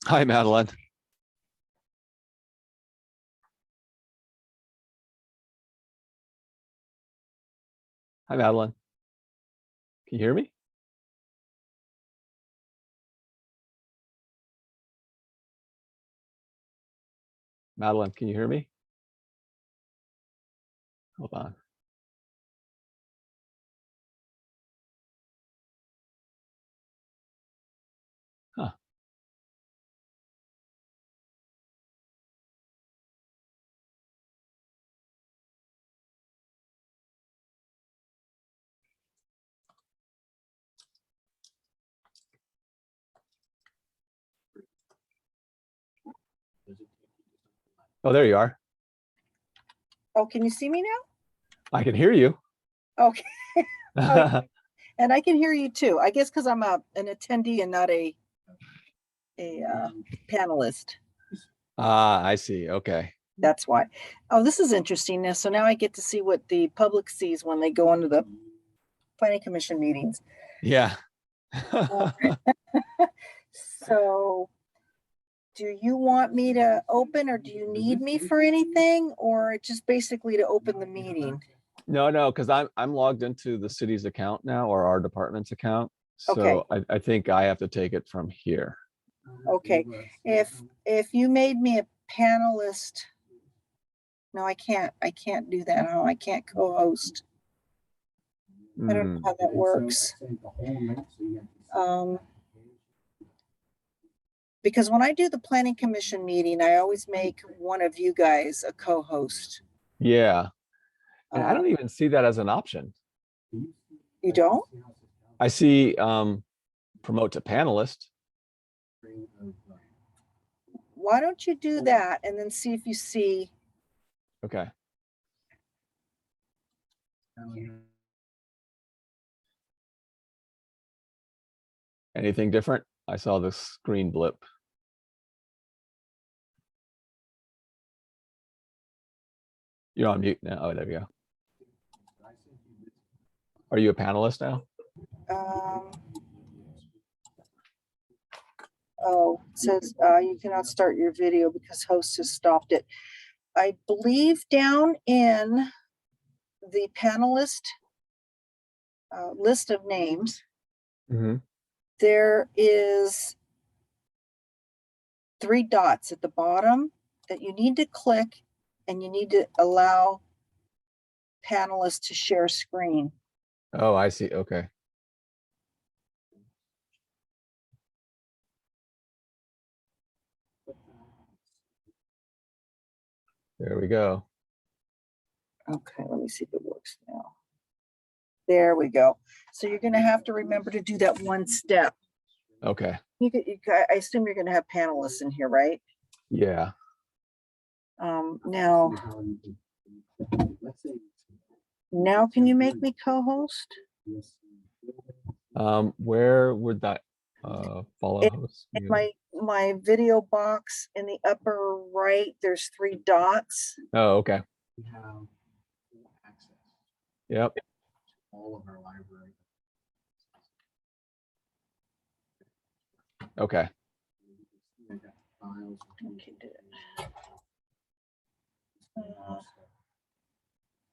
Hi, Madeline. Hi, Madeline. Can you hear me? Madeline, can you hear me? Hold on. Huh. Oh, there you are. Oh, can you see me now? I can hear you. Okay. And I can hear you too. I guess because I'm an attendee and not a panelist. I see. Okay. That's why. Oh, this is interesting. Now, so now I get to see what the public sees when they go into the planning commission meetings. Yeah. So do you want me to open, or do you need me for anything, or just basically to open the meeting? No, because I'm logged into the city's account now, or our department's account. Okay. So I think I have to take it from here. Okay. If you made me a panelist, no, I can't do that. No, I can't co-host. I don't know how that works. Because when I do the planning commission meeting, I always make one of you guys a co-host. Yeah. And I don't even see that as an option. You don't? I see promote to panelist. Why don't you do that and then see if you see? Okay. Anything different? I saw the screen blip. You're on mute now. Oh, there we go. Are you a panelist now? Oh, it says you cannot start your video because host has stopped it. I believe down in the panelist list of names, there is 3 dots at the bottom that you need to click, and you need to allow panelists to share screen. Oh, I see. Okay. There we go. Okay, let me see if it works now. There we go. So you're going to have to remember to do that one step. Okay. I assume you're going to have panelists in here, right? Yeah. Now can you make me co-host? Where would that follow host? In my video box in the upper right, there's 3 dots. Oh, okay. Yep. All of our library. Okay.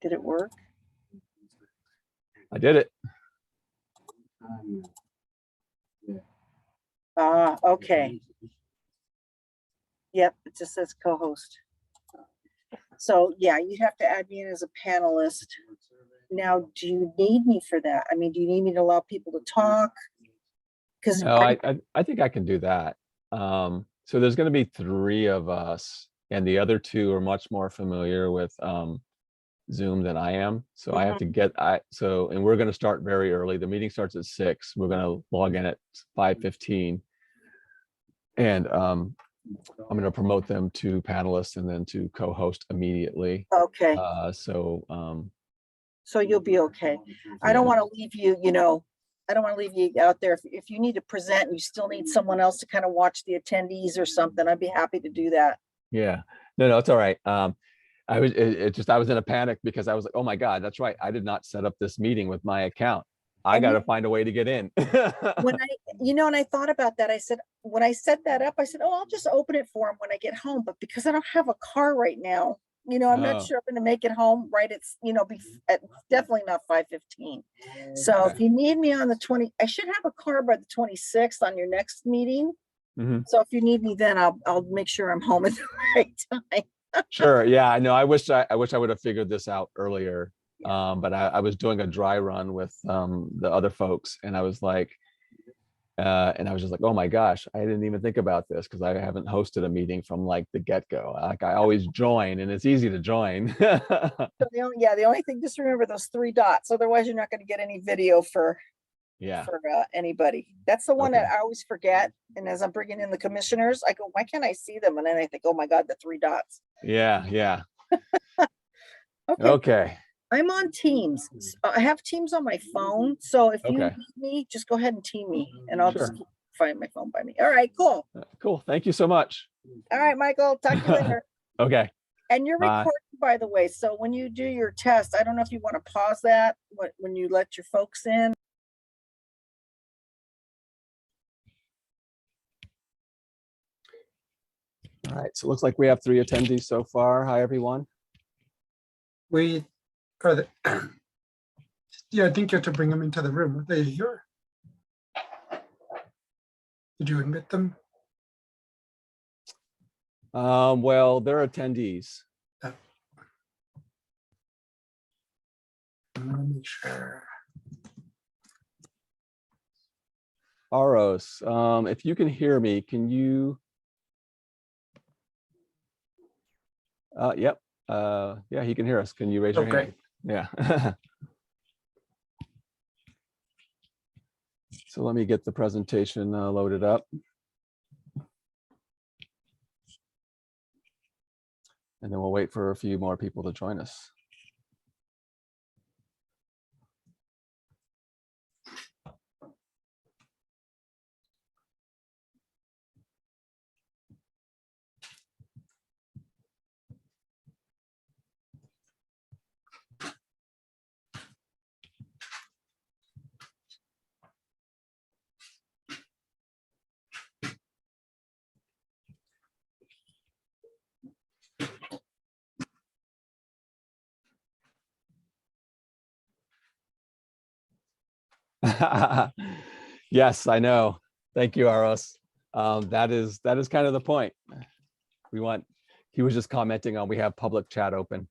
Did it work? I did it. Okay. Yep, it just says co-host. So yeah, you have to add me in as a panelist. Now, do you need me for that? I mean, do you need me to allow people to talk? Because no, I think I can do that. So there's going to be 3 of us, and the other 2 are much more familiar with Zoom than I am. So I have to get and we're going to start very early. The meeting starts at 6. We're going to log in at 5:15, and I'm going to promote them to panelists and then to co-host immediately. Okay. So you'll be okay. I don't want to leave you, I don't want to leave you out there. If you need to present and you still need someone else to kind of watch the attendees or something, I'd be happy to do that. Yeah, no, it's all right. I was in a panic because I was like, oh my God, that's right. I did not set up this meeting with my account. I And got you- to find a way to get in. when and I thought about that, I said, when I set that up, I said, oh, I'll just open it for him when I get home. But because I don't have a car right now, I'm not Oh. sure I'm going to make it home right. It's, definitely not 5:15. So Okay. if you need me on the 20, I should have a car by the 26th on your next meeting. Mhm. So if you need me, then I'll make sure I'm home at the right time. Sure. Yeah, I know. I wish I would have figured this out earlier. Yeah. But I was doing a dry run with the other folks, and I was like, just like, oh my gosh, I didn't even think about this because I haven't hosted a meeting from like the get-go. Like I always join, and it's easy to join. So the only thing, just remember those 3 dots. Otherwise, you're not going to get any video for Yeah. anybody. That's the one Okay. that I always forget. And as I'm bringing in the commissioners, I go, why can't I see them? And then I think, oh my God, the 3 dots. Yeah. Yeah. Okay. Okay. I'm on Teams. I have Teams on my phone. So if you Okay. need me, just go ahead and team me and I'll just Sure. find my phone by me. All right, cool. Cool. Thank you so much. All right, Michael, talk to you later. Okay. And you're Bye. recording, by the way. So when you do your test, I don't know if you want to pause that when you let your folks in. All right. So it looks like we have 3 attendees so far. Hi, everyone. We are the, yeah, I think you have to bring them into the room. Are they here? Did you admit them? Well, they're attendees. I want to make sure. Aros, if you can hear me, can you? Yep. Yeah, he can hear us. Can you raise your Okay. hand? Yeah. So let me get the presentation loaded up. And then we'll wait for a few more people to join us. Yes, I know. Thank you, Aros. That is kind of the point. He was just commenting on, we have public chat open.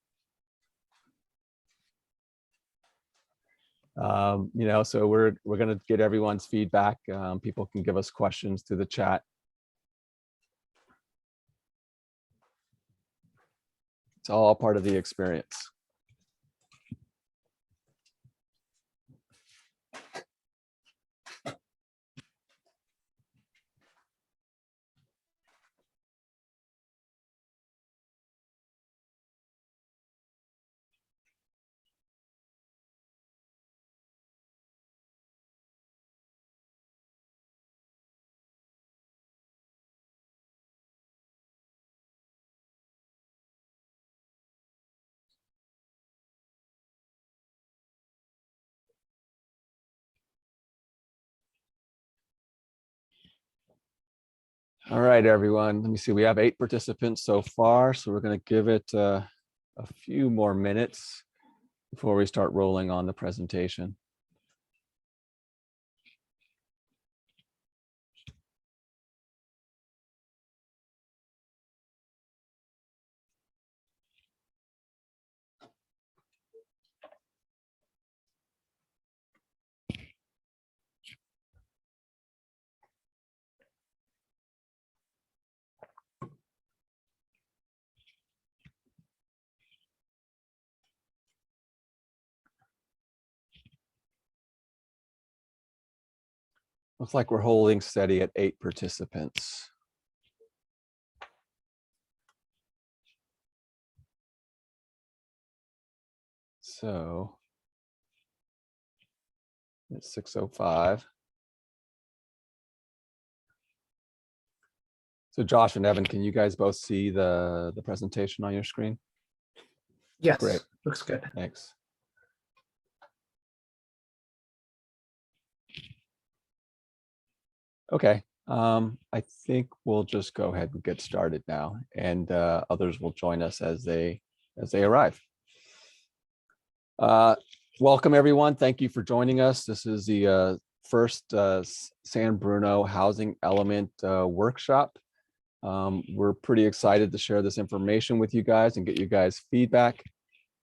So we're going to get everyone's feedback. People can give us questions through the chat. It's all part of the experience. All right, everyone. Let me see. We have 8 participants so far, so we're going to give it a few more minutes before we start rolling on the presentation. Looks like we're holding steady at 8 participants. So it's 6:05. So Josh and Evan, can you guys both see the presentation on your screen? Yes, Great. looks good. Thanks. Okay, I think we'll just go ahead and get started now, and others will join us as they arrive. Welcome, everyone. Thank you for joining us. This is the first San Bruno Housing Element workshop. We're pretty excited to share this information with you guys and get you guys feedback.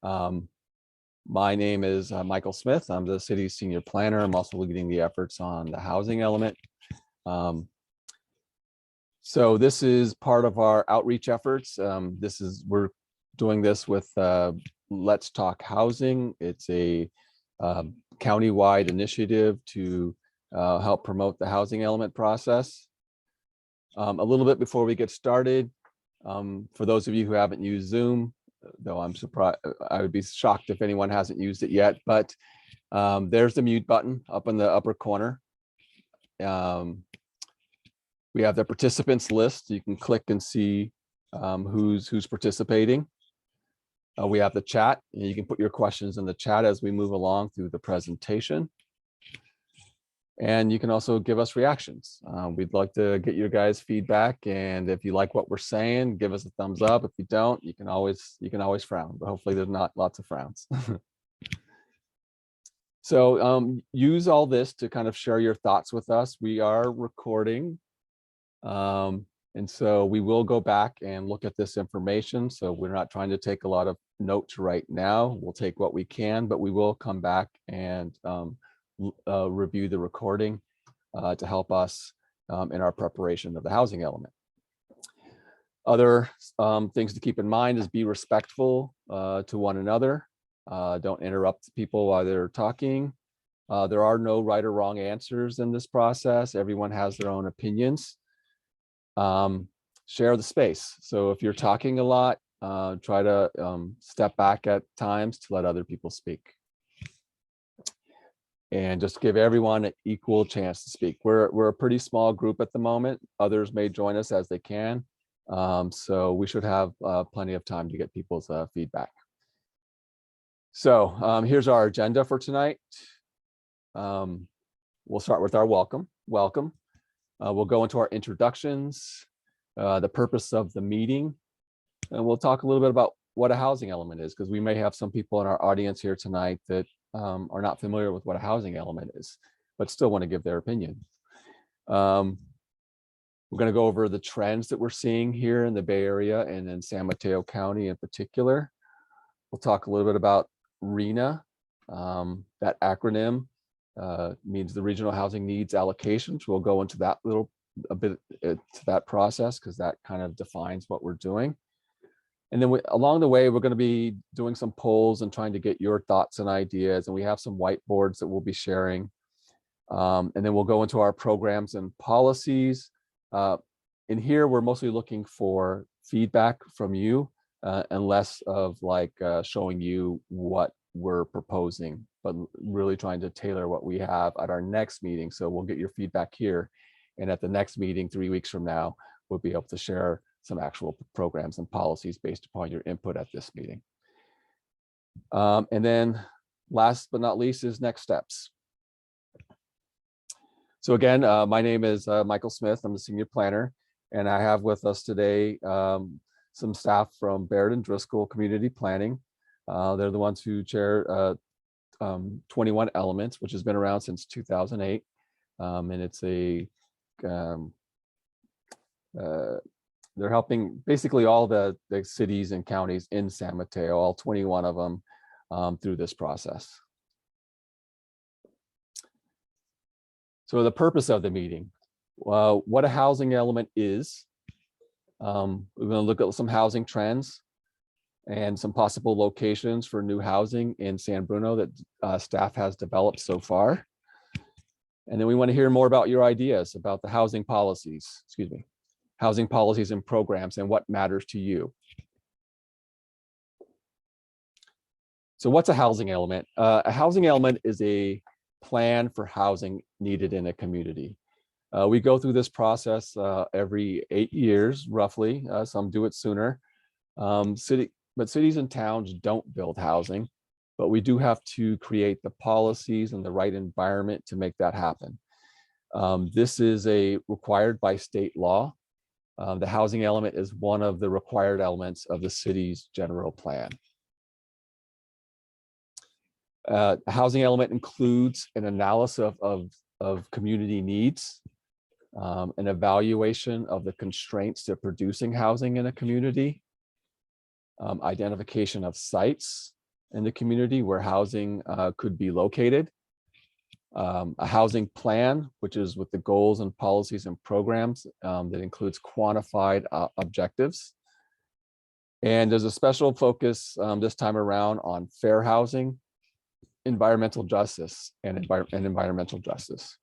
My name is Michael Smith. I'm the city's senior planner. I'm also leading the efforts on the housing element. So this is part of our outreach efforts. We're doing this with Let's Talk Housing. It's a county-wide initiative to help promote the housing element process. A little bit before we get started, for those of you who haven't used Zoom, though I'm surprised, I would be shocked if anyone hasn't used it yet, but there's the mute button up in the upper corner. We have the participants list. You can click and see who's participating. We have the chat, and you can put your questions in the chat as we move along through the presentation. And you can also give us reactions. We'd like to get your guys' feedback, and if you like what we're saying, give us a thumbs up. If you don't, you can always frown, but hopefully there's not lots of frowns. So use all this to kind of share your thoughts with us. We are recording, and so we will go back and look at this information. So we're not trying to take a lot of notes right now. We'll take what we can, but we will come back and review the recording to help us in our preparation of the housing element. Other things to keep in mind is be respectful to one another. Don't interrupt people while they're talking. There are no right or wrong answers in this process. Everyone has their own opinions. Share the space. So if you're talking a lot, try to step back at times to let other people speak. And just give everyone an equal chance to speak. We're a pretty small group at the moment. Others may join us as they can. So we should have plenty of time to get people's feedback. So here's our agenda for tonight. We'll start with our welcome. We'll go into our introductions, the purpose of the meeting, and we'll talk a little bit about what a housing element is, because we may have some people in our audience here tonight that are not familiar with what a housing element is, but still want to give their opinion. We're going to go over the trends that we're seeing here in the Bay Area and in San Mateo County in particular. We'll talk a little bit about RHNA. That acronym means the Regional Housing Needs Allocation. So we'll go into that a bit to that process, because that kind of defines what we're doing. And then along the way, we're going to be doing some polls and trying to get your thoughts and ideas. And we have some whiteboards that we'll be sharing. And then we'll go into our programs and policies. In here, we're mostly looking for feedback from you and less of like showing you what we're proposing, but really trying to tailor what we have at our next meeting. So we'll get your feedback here. And at the next meeting, 3 weeks from now, we'll be able to share some actual programs and policies based upon your input at this meeting. And then last but not least is next steps. So again, my name is Michael Smith. I'm the senior planner, and I have with us today some staff from Baird and Driscoll Community Planning. They're the ones who chair 21 Elements, which has been around since 2008. And it's they're helping basically all the cities and counties in San Mateo, all 21 of them, through this process. So the purpose of the meeting, what a housing element is. We're going to look at some housing trends and some possible locations for new housing in San Bruno that staff has developed so far. And then we want to hear more about your ideas about the housing policies, housing policies and programs and what matters to you. So what's a housing element? A housing element is a plan for housing needed in a community. We go through this process every 8 years, roughly. Some do it sooner. But cities and towns don't build housing, but we do have to create the policies and the right environment to make that happen. This is required by state law. The housing element is one of the required elements of the city's general plan. The housing element includes an analysis of community needs, an evaluation of the constraints to producing housing in a community, identification of sites in the community where housing could be located, a housing plan, which is with the goals and policies and programs that includes quantified objectives. And there's a special focus this time around on fair housing, environmental justice, and environmental justice.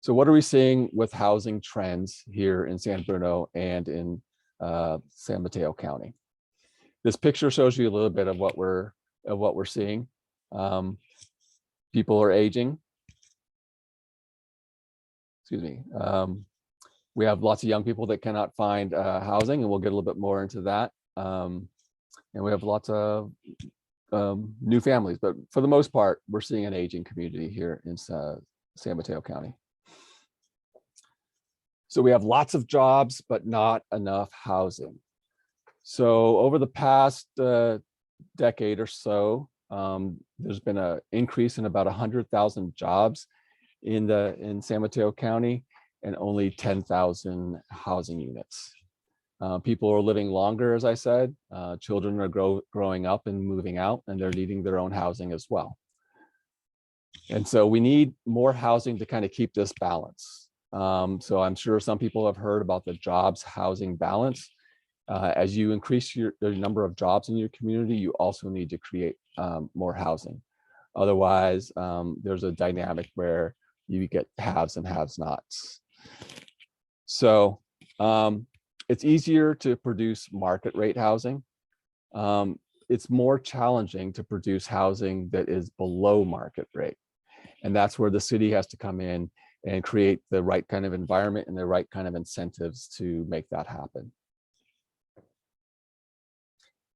So what are we seeing with housing trends here in San Bruno and in San Mateo County? This picture shows you a little bit of what we're seeing. People are aging. Excuse me. We have lots of young people that cannot find housing, and we'll get a little bit more into that. And we have lots of new families, but for the most part, we're seeing an aging community here in San Mateo County. So we have lots of jobs, but not enough housing. So over the past decade or so, there's been an increase in about 100,000 jobs in San Mateo County and only 10,000 housing units. People are living longer, as I said. Children are growing up and moving out, and they're needing their own housing as well. And so we need more housing to kind of keep this balance. So I'm sure some people have heard about the jobs housing balance. As you increase the number of jobs in your community, you also need to create more housing. Otherwise, there's a dynamic where you get haves and have-nots. So it's easier to produce market rate housing. It's more challenging to produce housing that is below market rate. And that's where the city has to come in and create the right kind of environment and the right kind of incentives to make that happen.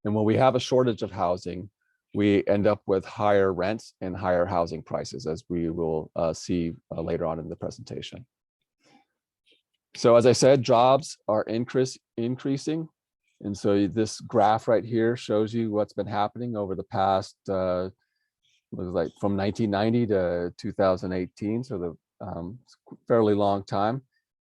And when we have a shortage of housing, we end up with higher rents and higher housing prices, as we will see later on in the presentation. So as I said, jobs are increasing. And so this graph right here shows you what's been happening over the past, like from 1990 to 2018, so the fairly long time.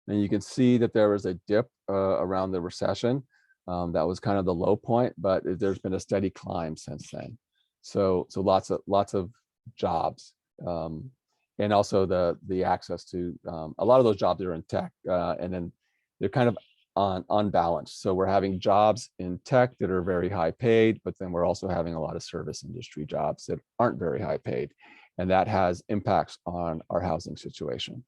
And you can see that there was a dip around the recession. That was kind of the low point, but there's been a steady climb since then. So lots of jobs, and also the access to a lot of those jobs are in tech, and then they're kind of unbalanced. So we're having jobs in tech that are very high paid, but then we're also having a lot of service industry jobs that aren't very high paid, and that has impacts on our housing situation.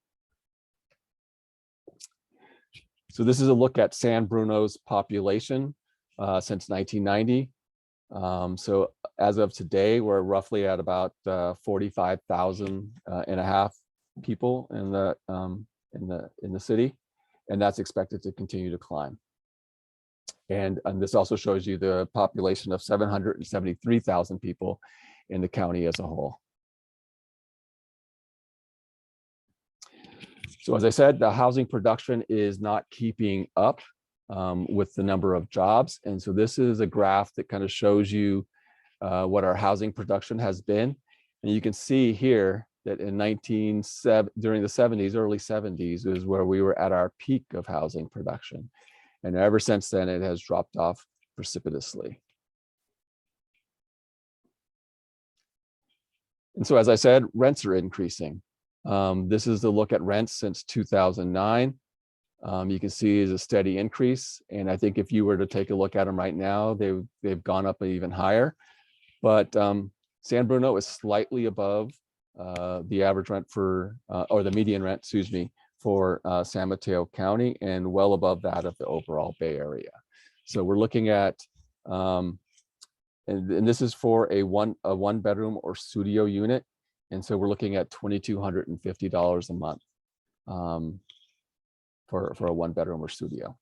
So this is a look at San Bruno's population since 1990. So as of today, we're roughly at about 45,000 and a half people in the city, and that's expected to continue to climb. And this also shows you the population of 773,000 people in the county as a whole. So as I said, the housing production is not keeping up with the number of jobs. And so this is a graph that kind of shows you what our housing production has been. And you can see here that in during the 70s, early 70s is where we were at our peak of housing production. And ever since then, it has dropped off precipitously. And so as I said, rents are increasing. This is the look at rents since 2009. You can see is a steady increase. And I think if you were to take a look at them right now, they've gone up even higher. But San Bruno is slightly above the average rent for, or the median rent, excuse me, for San Mateo County, and well above that of the overall Bay Area. So we're looking at, and this is for a one bedroom or studio unit. And so we're looking at $2,250 a month for a one bedroom or studio.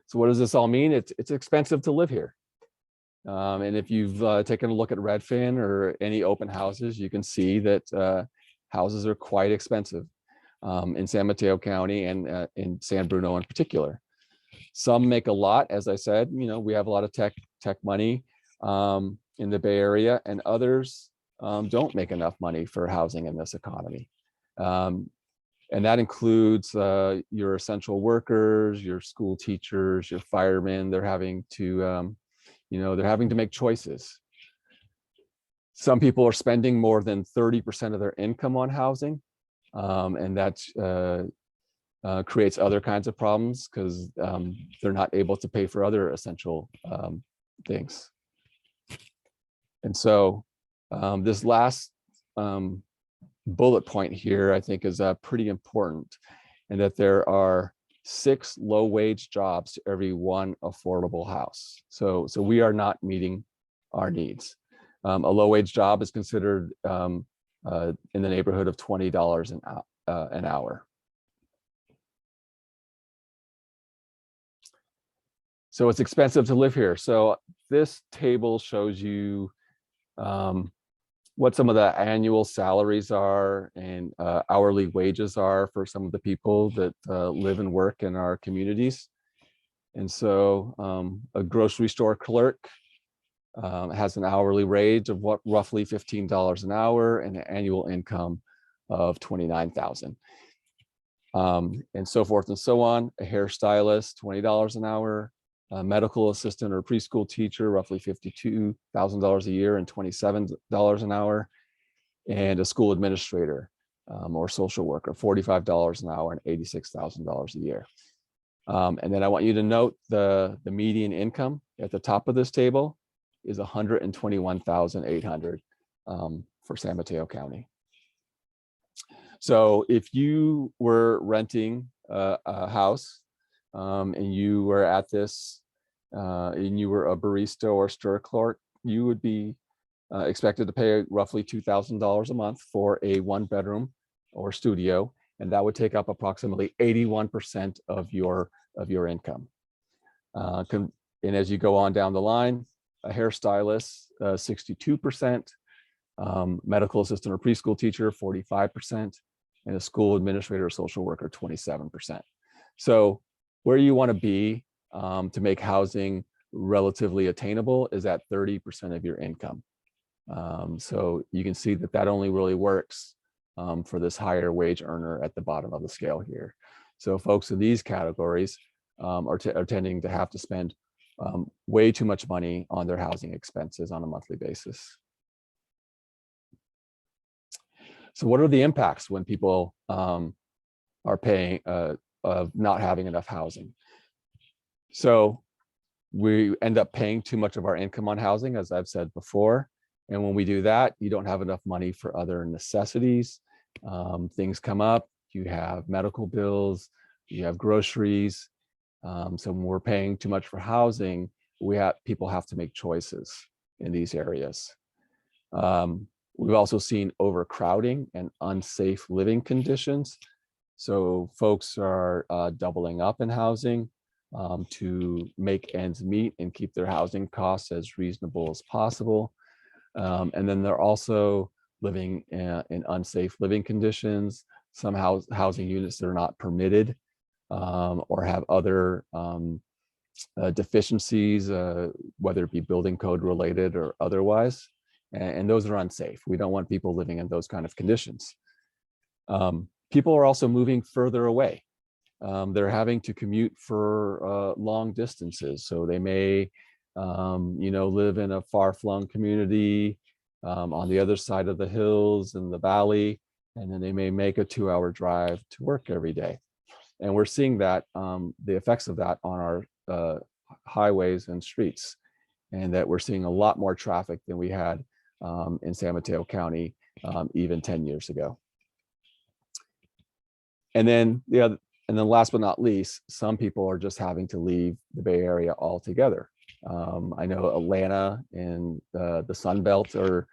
So what does this all mean? It's expensive to live here. And if you've taken a look at Redfin or any open houses, you can see that houses are quite expensive in San Mateo County and in San Bruno in particular. Some make a lot, as I said, we have a lot of tech money in the Bay Area, and others don't make enough money for housing in this economy. And that includes your essential workers, your school teachers, your firemen. They're having to make choices. Some people are spending more than 30% of their income on housing, and that creates other kinds of problems because they're not able to pay for other essential things. And so this last bullet point here, I think, is pretty important, and that there are 6 low-wage jobs to every 1 affordable house. So we are not meeting our needs. A low-wage job is considered in the neighborhood of $20 an hour. So it's expensive to live here. So this table shows you what some of the annual salaries are and hourly wages are for some of the people that live and work in our communities. And so a grocery store clerk has an hourly wage of roughly $15 an hour and an annual income of $29,000. And so forth and so on. A hairstylist, $20 an hour. A medical assistant or preschool teacher, roughly $52,000 a year and $27 an hour. And a school administrator or social worker, $45 an hour and $86,000 a year. And then I want you to note the median income at the top of this table is $121,800 for San Mateo County. So if you were renting a house and you were at this and you were a barista or stir clerk, you would be expected to pay roughly $2,000 a month for a 1-bedroom or studio, and that would take up approximately 81% of your income. And as you go on down the line, a hairstylist, 62%, medical assistant or preschool teacher, 45%, and a school administrator or social worker, 27%. So where you want to be to make housing relatively attainable is at 30% of your income. So you can see that only really works for this higher wage earner at the bottom of the scale here. So folks in these categories are tending to have to spend way too much money on their housing expenses on a monthly basis. So what are the impacts when people are paying of not having enough housing? So we end up paying too much of our income on housing, as I've said before. And when we do that, you don't have enough money for other necessities. Things come up, you have medical bills, you have groceries. So when we're paying too much for housing, people have to make choices in these areas. We've also seen overcrowding and unsafe living conditions. So folks are doubling up in housing to make ends meet and keep their housing costs as reasonable as possible. And then they're also living in unsafe living conditions. Some housing units that are not permitted or have other deficiencies, whether it be building code related or otherwise. And those are unsafe. We don't want people living in those kind of conditions. People are also moving further away. They're having to commute for long distances. So they may live in a far-flung community on the other side of the hills in the valley, and then they may make a 2-hour drive to work every day. And we're seeing that the effects of that on our highways and streets, and that we're seeing a lot more traffic than we had in San Mateo County even 10 years ago. And then last but not least, some people are just having to leave the Bay Area altogether. I know Atlanta and the Sun Belt are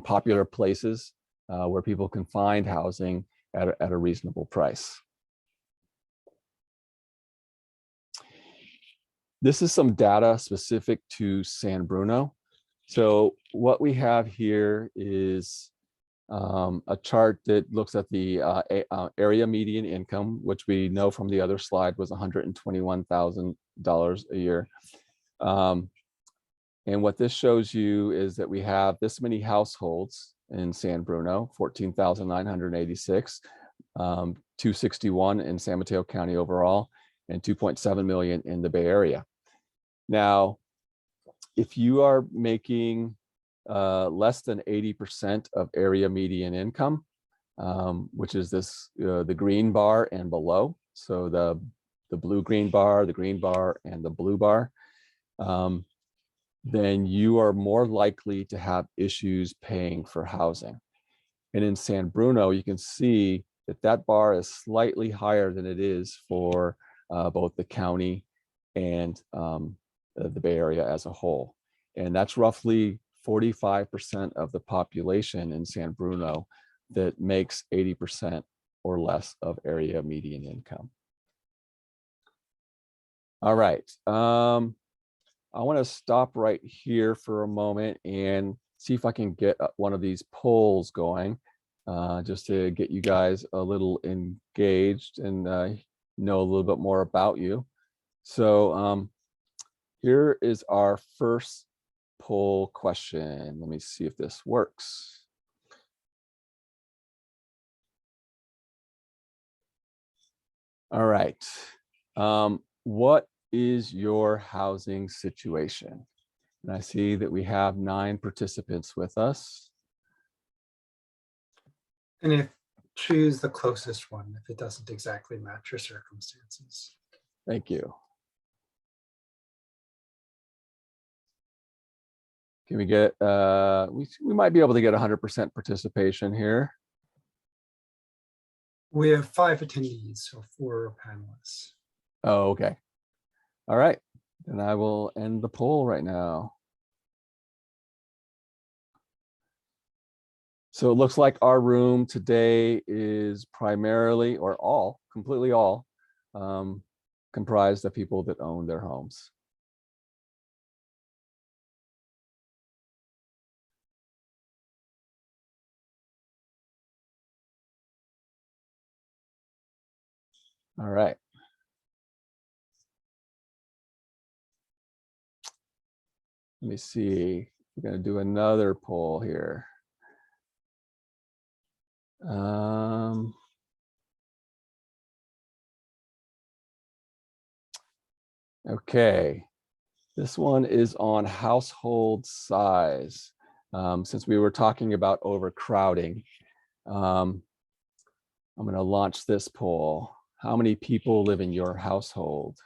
popular places where people can find housing at a reasonable price. This is some data specific to San Bruno. So what we have here is a chart that looks at the area median income, which we know from the other slide was $121,000 a year. And what this shows you is that we have this many households in San Bruno, 14,986, 261 in San Mateo County overall, and 2.7 million in the Bay Area. Now, if you are making less than 80% of area median income, which is this the green bar and below, so the blue-green bar, the green bar, and the blue bar, then you are more likely to have issues paying for housing. And in San Bruno, you can see that that bar is slightly higher than it is for both the county and the Bay Area as a whole. And that's roughly 45% of the population in San Bruno that makes 80% or less of area median income. All right. I want to stop right here for a moment and see if I can get one of these polls going, just to get you guys a little engaged and know a little bit more about you. So here is our first poll question. Let me see if this works. All right. What is your housing situation? And I see that we have 9 participants with us. And if choose the closest one, if it doesn't exactly match your circumstances. Thank you. Can we get, we might be able to get 100% participation here. We have 5 attendees, so 4 panelists. Oh, okay. All right, then I will end the poll right now. So it looks like our room today is primarily, or all, completely all, comprised of people that own their homes. All right. Let me see. We're going to do another poll here. Okay. This one is on household size. Since we were talking about overcrowding, I'm going to launch this poll. How many people live in your household?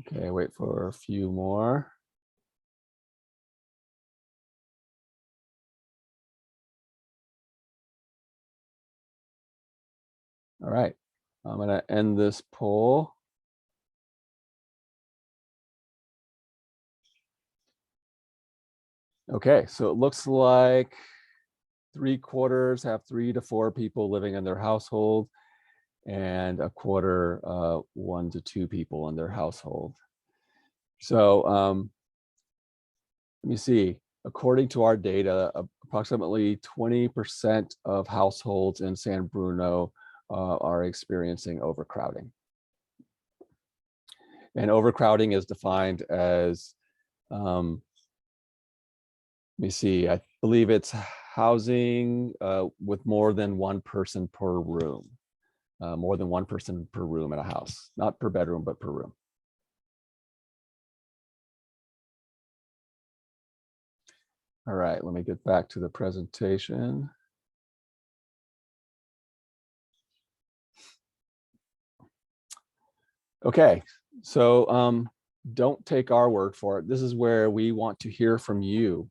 Okay, wait for a few more. All right, I'm going to end this poll. Okay, so it looks like 3/4 have 3 to 4 people living in their household, and 1/4 1 to 2 people in their household. So let me see. According to our data, approximately 20% of households in San Bruno are experiencing overcrowding. And overcrowding is defined as, let me see, I believe it's housing with more than 1 person per room. More than 1 person per room in a house, not per bedroom, but per room. All right, let me get back to the presentation. Okay, so don't take our word for it. This is where we want to hear from you.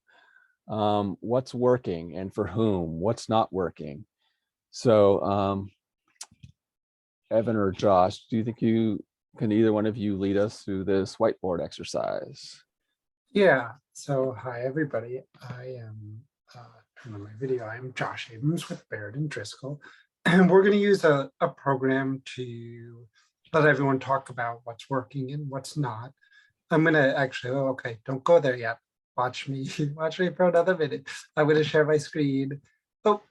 What's working and for whom? What's not working? So Evan or Josh, do you think can either one of you lead us through this whiteboard exercise? Yeah, so hi everybody. I am on my video. I'm Josh Abrams with Baird and Driscoll, and we're going to use a program to let everyone talk about what's working and what's not. I'm going to actually, oh, okay, don't go there yet. Watch me for another minute. I'm going to share my screen. Oh,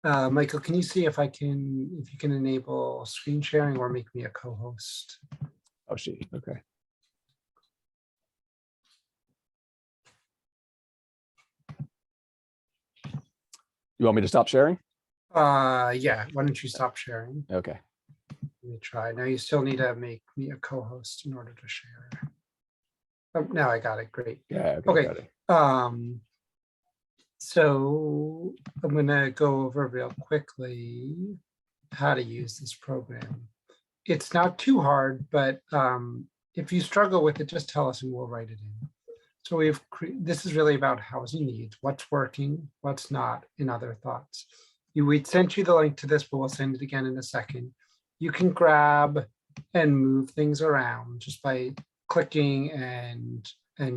Michael, can you see if you can enable screen sharing or make me a co-host? Oh, okay. You want me to stop sharing? Yeah, why don't you stop sharing? Okay. Let me try. Now you still need to make me a co-host in order to share. Oh, now I got it. Great. Yeah. Okay. Got it. So I'm gonna go over real quickly how to use this program. It's not too hard, but if you struggle with it, just tell us and we'll write it in. So this is really about housing needs, what's working, what's not, and other thoughts. We'd sent you the link to this, but we'll send it again in a second. You can grab and move things around just by clicking and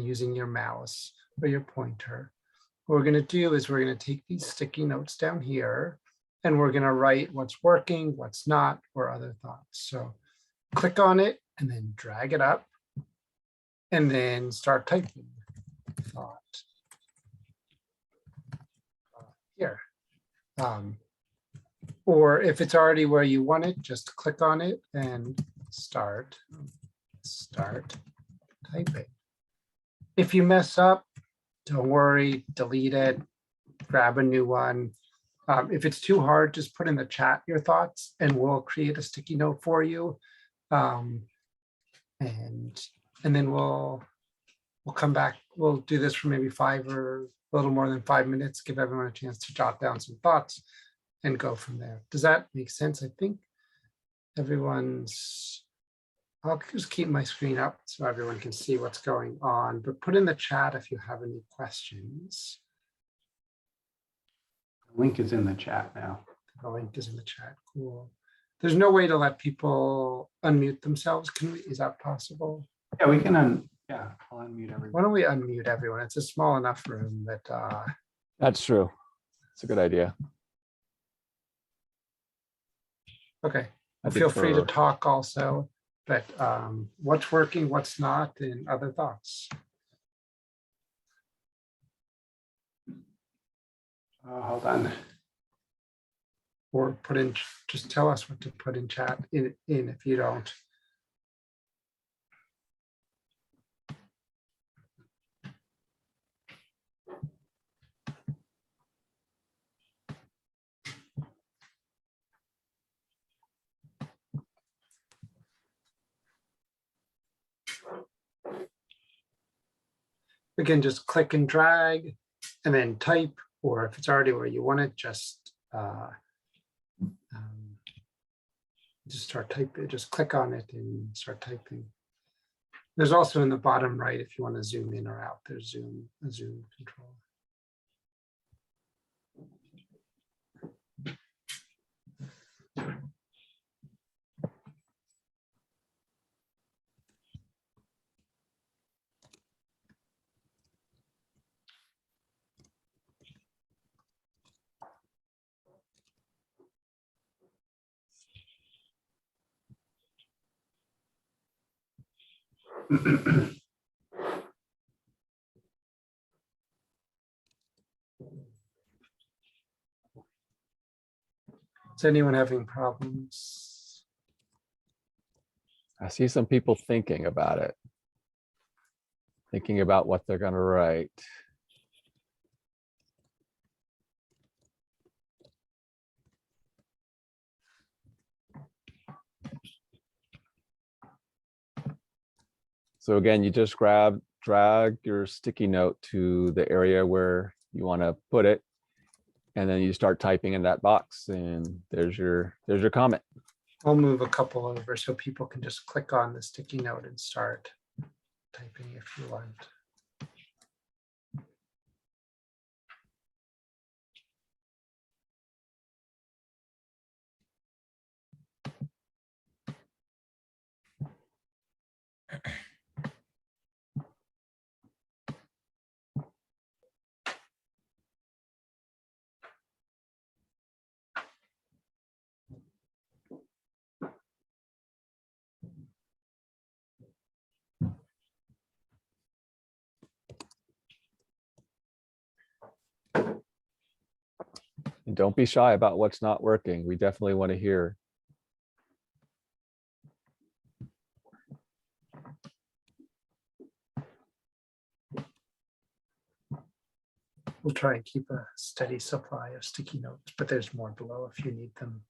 using your mouse or your pointer. What we're going to do is we're going to take these sticky notes down here and we're going to write what's working, what's not, or other thoughts. So click on it and then drag it up and then start typing thought here. Or if it's already where you want it, just click on it and start typing. If you mess up, don't worry, delete it, grab a new one. If it's too hard, just put in the chat your thoughts and we'll create a sticky note for you. And then we'll come back. We'll do this for maybe 5 or a little more than 5 minutes, give everyone a chance to jot down some thoughts and go from there. Does that make sense? I think I'll just keep my screen up so everyone can see what's going on, but put in the chat if you have any questions. The link is in the chat now. The link is in the chat. Cool. There's no way to let people unmute themselves. Is that possible? Yeah, we can yeah, I'll unmute everyone. Why don't we unmute everyone? It's a small enough room that That's true. It's a good idea. okay. I Feel free to defer. talk also, but what's working, what's not, and other thoughts. Hold on. Or put in, just tell us what to put in chat in if you don't. Again, just click and drag and then type, or if it's already where you want it, just start typing. Just click on it and start typing. There's also in the bottom right, if you want to zoom in or out, there's a zoom control. Is anyone having problems? I see some people thinking about it. Thinking about what they're going to write. So again, you just drag your sticky note to the area where you want to put it. And then you start typing in that box and there's your comment. I'll move a couple over so people can just click on the sticky note and start typing if you want. And don't be shy about what's not working. We definitely want to hear. We'll try and keep a steady supply of sticky notes, but there's more below if you need them.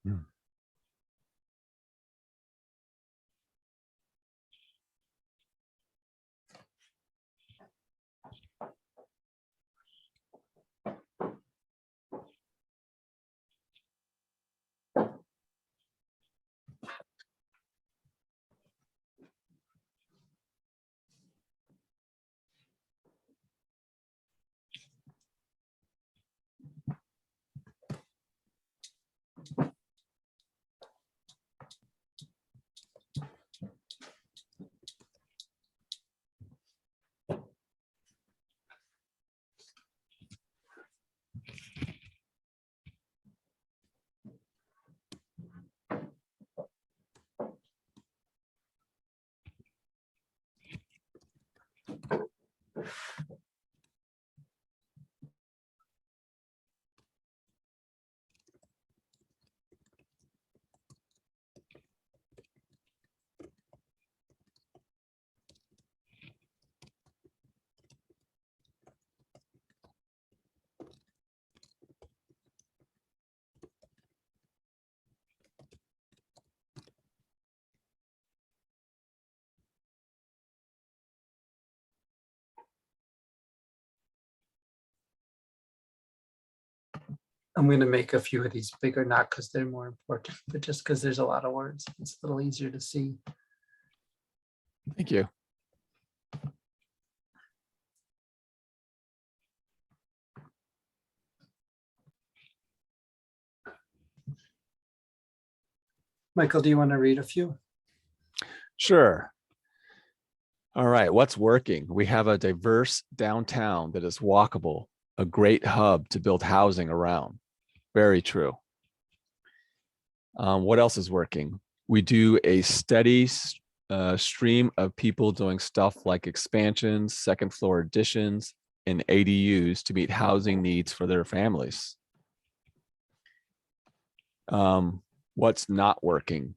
I'm going to make a few of these bigger, not because they're more important, but just because there's a lot of words. It's a little easier to see. Thank you. Michael, do you want to read a few? Sure. All right, what's working? We have a diverse downtown that is walkable, a great hub to build housing around. Very true. What else is working? We do a steady stream of people doing stuff like expansions, second floor additions, and ADUs to meet housing needs for their families. What's not working?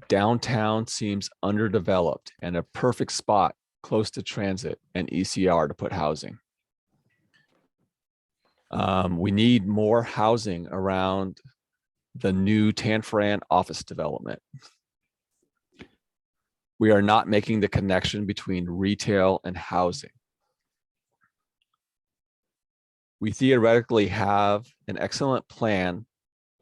Downtown seems underdeveloped and a perfect spot close to transit and ECR to put housing. We need more housing around the new Tanforan office development. We are not making the connection between retail and housing. We theoretically have an excellent plan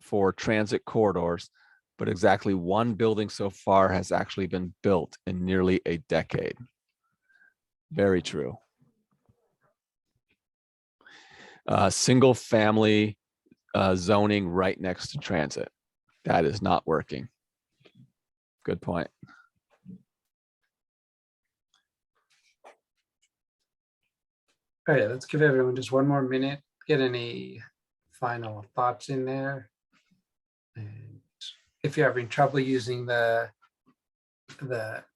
for transit corridors, but exactly one building so far has actually been built in nearly a decade. Very true. Single family zoning right next to transit. That is not working. Good point. All right, let's give everyone just one more minute. Get any final thoughts in there. And if you're having trouble using the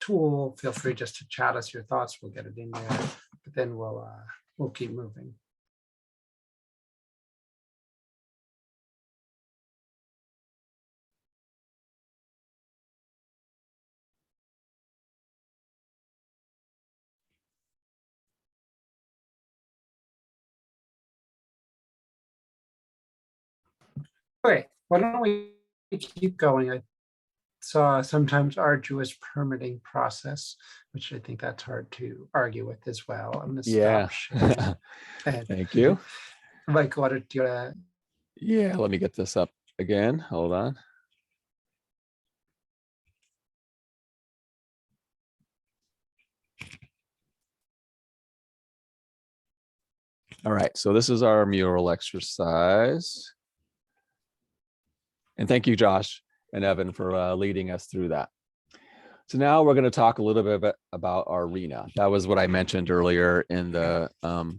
tool, feel free just to chat us your thoughts. We'll get it in there, but then we'll keep moving. Okay, why don't we keep going? I saw sometimes arduous permitting process, which I think that's hard to argue with as well. I'm going to Yeah. stop. Thank you. Mike, what do you Yeah, let me get this up again. Hold on. All right, so this is our mural exercise. And thank you, Josh and Evan, for leading us through that. So now we're going to talk a little bit about our RENA. That was what I mentioned earlier in the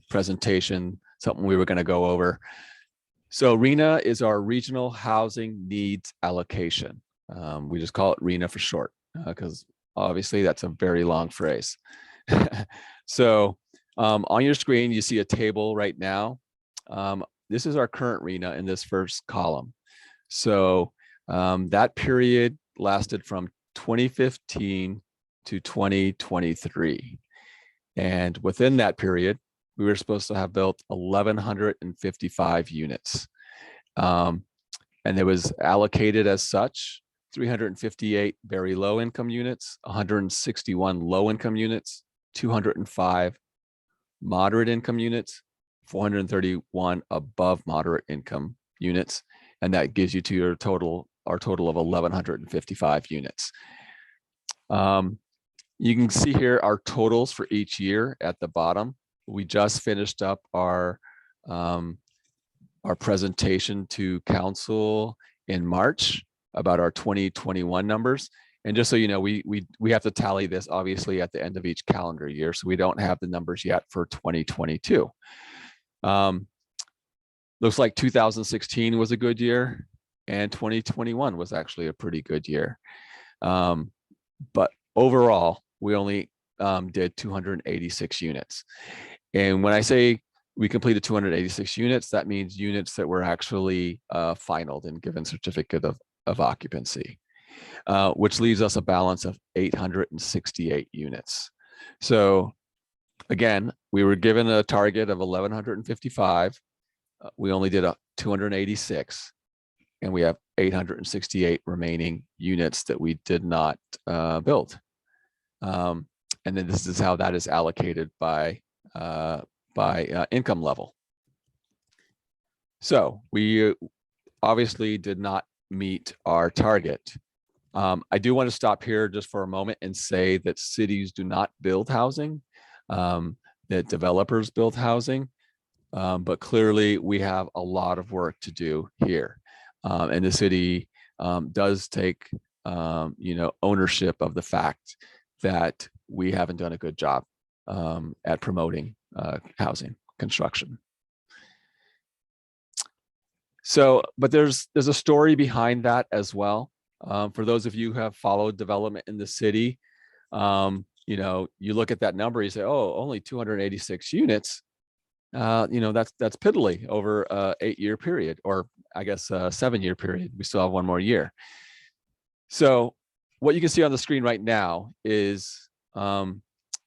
presentation, something we were going to go over. So RENA is our Regional Housing Needs Allocation. We just call it RENA for short, because obviously that's a very long phrase. So on your screen, you see a table right now. this is our current RENA in this first column. So that period lasted from 2015 to 2023. And within that period, we were supposed to have built 1,155 units. And it was allocated as such: 358 very low income units, 161 low income units, 205 moderate income units, 431 above moderate income units. And that gives you to our total of 1,155 units. You can see here our totals for each year at the bottom. We just finished up our presentation to council in March about our 2021 numbers. And just so you know, we have to tally this obviously at the end of each calendar year, so we don't have the numbers yet for 2022. Looks like 2016 was a good year, and 2021 was actually a pretty good year. But overall, we only did 286 units. And when I say we completed 286 units, that means units that were actually finalized and given certificate of occupancy, which leaves us a balance of 868 units. So again, we were given a target of 1,155. We only did 286, and we have 868 remaining units that we did not build. And then this is how that is allocated by income level. So we obviously did not meet our target. I do want to stop here just for a moment and say that cities do not build housing, that developers build housing, but clearly we have a lot of work to do here. And the city does take ownership of the fact that we haven't done a good job at promoting housing construction. So, but there's a story behind that as well. For those of you who have followed development in the city, you look at that number, you say, oh, only 286 units. That's piddly over a 8-year period, or I guess a 7-year period. We still have one more year. So what you can see on the screen right now is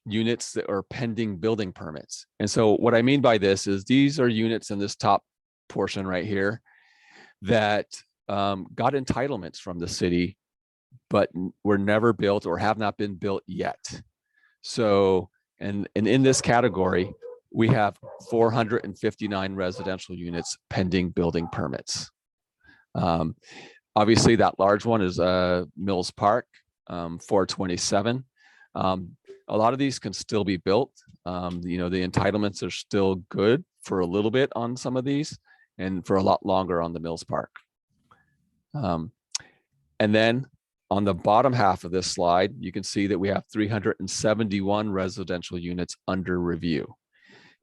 units that are pending building permits. And so what I mean by this is these are units in this top portion right here that got entitlements from the city, but were never built or have not been built yet. So, and in this category, we have 459 residential units pending building permits. Obviously, that large one is Mills Park, 427. A lot of these can still be built. The entitlements are still good for a little bit on some of these, and for a lot longer on the Mills Park. And then on the bottom half of this slide, you can see that we have 371 residential units under review.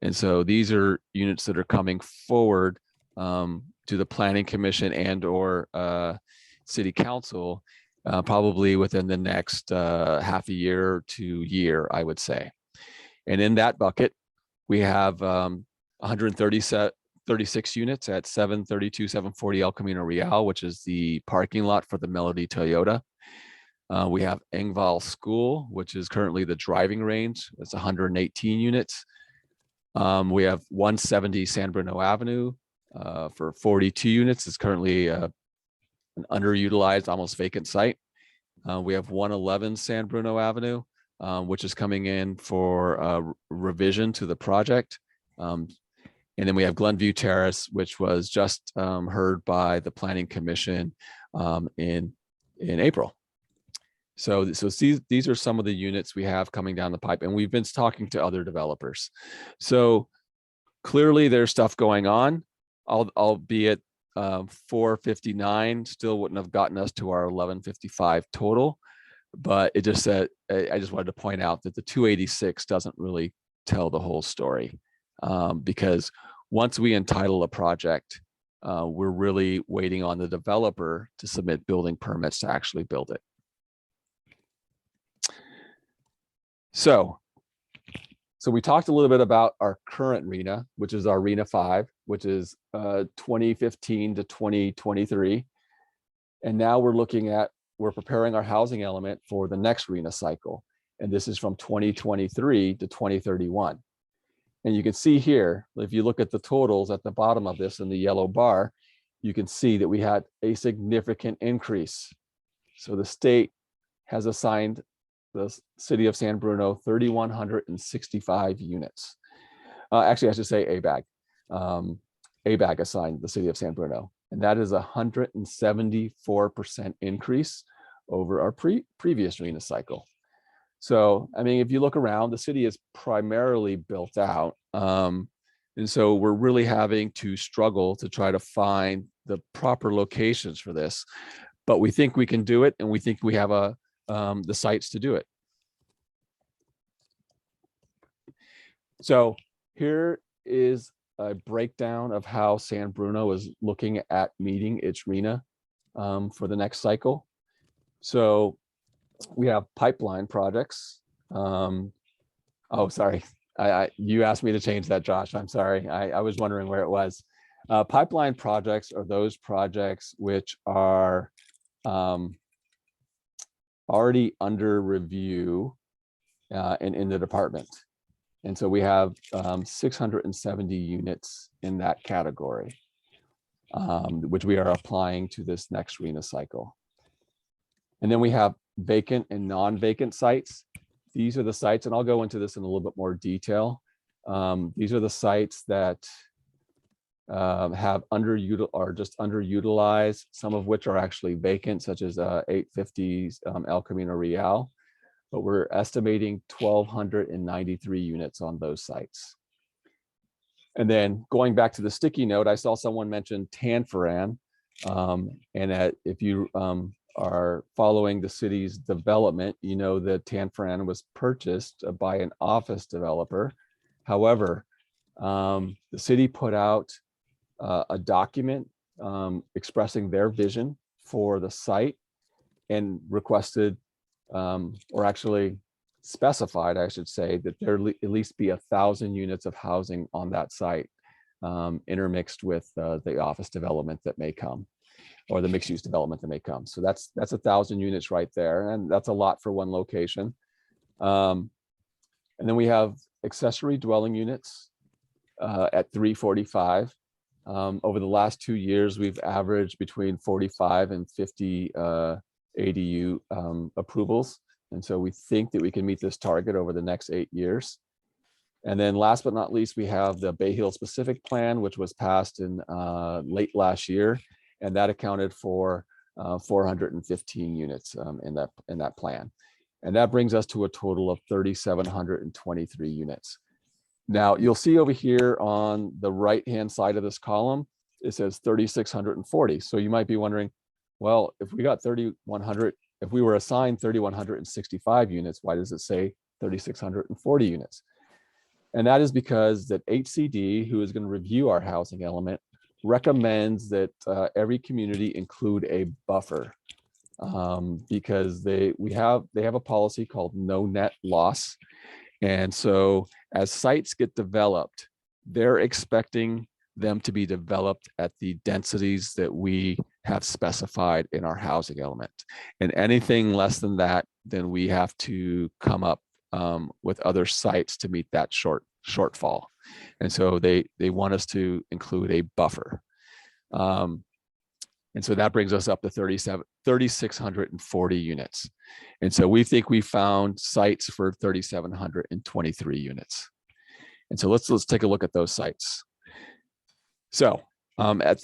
And so these are units that are coming forward to the Planning Commission and or City Council probably within the next half a year to year, I would say. And in that bucket, we have 136 units at 740 El Camino Real, which is the parking lot for the Melody Toyota. We have Engval School, which is currently the driving range. That's 118 units. We have 170 San Bruno Avenue for 42 units. It's currently an underutilized, almost vacant site. We have 111 San Bruno Avenue, which is coming in for a revision to the project. And then we have Glenview Terrace, which was just heard by the Planning Commission in April. So these are some of the units we have coming down the pipe, and we've been talking to other developers. So clearly there's stuff going on, albeit 459 still wouldn't have gotten us to our 1155 total. But it just said, I just wanted to point out that the 286 doesn't really tell the whole story, because once we entitle a project, we're really waiting on the developer to submit building permits to actually build it. So we talked a little bit about our current RENA, which is our RENA 5, which is 2015 to 2023. And now we're preparing our housing element for the next RENA cycle. And this is from 2023 to 2031. And you can see here, if you look at the totals at the bottom of this in the yellow bar, you can see that we had a significant increase. So the state has assigned the city of San Bruno 3,165 units. Actually, I should say ABAG. ABAG assigned the city of San Bruno, and that is 174% increase over our previous RENA cycle. So, I mean, if you look around, the city is primarily built out. And so we're really having to struggle to try to find the proper locations for this. But we think we can do it, and we think we have the sites to do it. So here is a breakdown of how San Bruno is looking at meeting its RENA for the next cycle. So we have pipeline projects. Oh, sorry. You asked me to change that, Josh. I'm sorry. I was wondering where it was. Pipeline projects are those projects which are already under review and in the department. And so we have 670 units in that category, which we are applying to this next RENA cycle. And then we have vacant and non-vacant sites. These are the sites, and I'll go into this in a little bit more detail. These are the sites that have just underutilized, some of which are actually vacant, such as 850 El Camino Real. But we're estimating 1,293 units on those sites. And then going back to the sticky note, I saw someone mention Tanforan, and that if you are following the city's development, you know that Tanforan was purchased by an office developer. However, the city put out a document expressing their vision for the site and requested, or actually specified, I should say, that there at least be 1,000 units of housing on that site, intermixed with the office development that may come, or the mixed use development that may come. So that's 1,000 units right there. And that's a lot for one location. And then we have accessory dwelling units at 345. Over the last 2 years, we've averaged between 45 and 50 ADU approvals. And so we think that we can meet this target over the next 8 years. And then last but not least, we have the Bay Hill specific plan, which was passed in late last year. And that accounted for 415 units in that plan. And that brings us to a total of 3,723 units. Now you'll see over here on the right-hand side of this column, it says 3,640. So you might be wondering, well, if we got 3,100, if we were assigned 3,165 units, why does it say 3,640 units? And that is because that HCD, who is going to review our housing element, recommends that every community include a buffer because they have a policy called no net loss. And so as sites get developed, they're expecting them to be developed at the densities that we have specified in our housing element. And anything less than that, then we have to come up with other sites to meet that shortfall. And so they want us to include a buffer. And so that brings us up to 3,640 units. And so we think we found sites for 3,723 units. And so let's take a look at those sites. So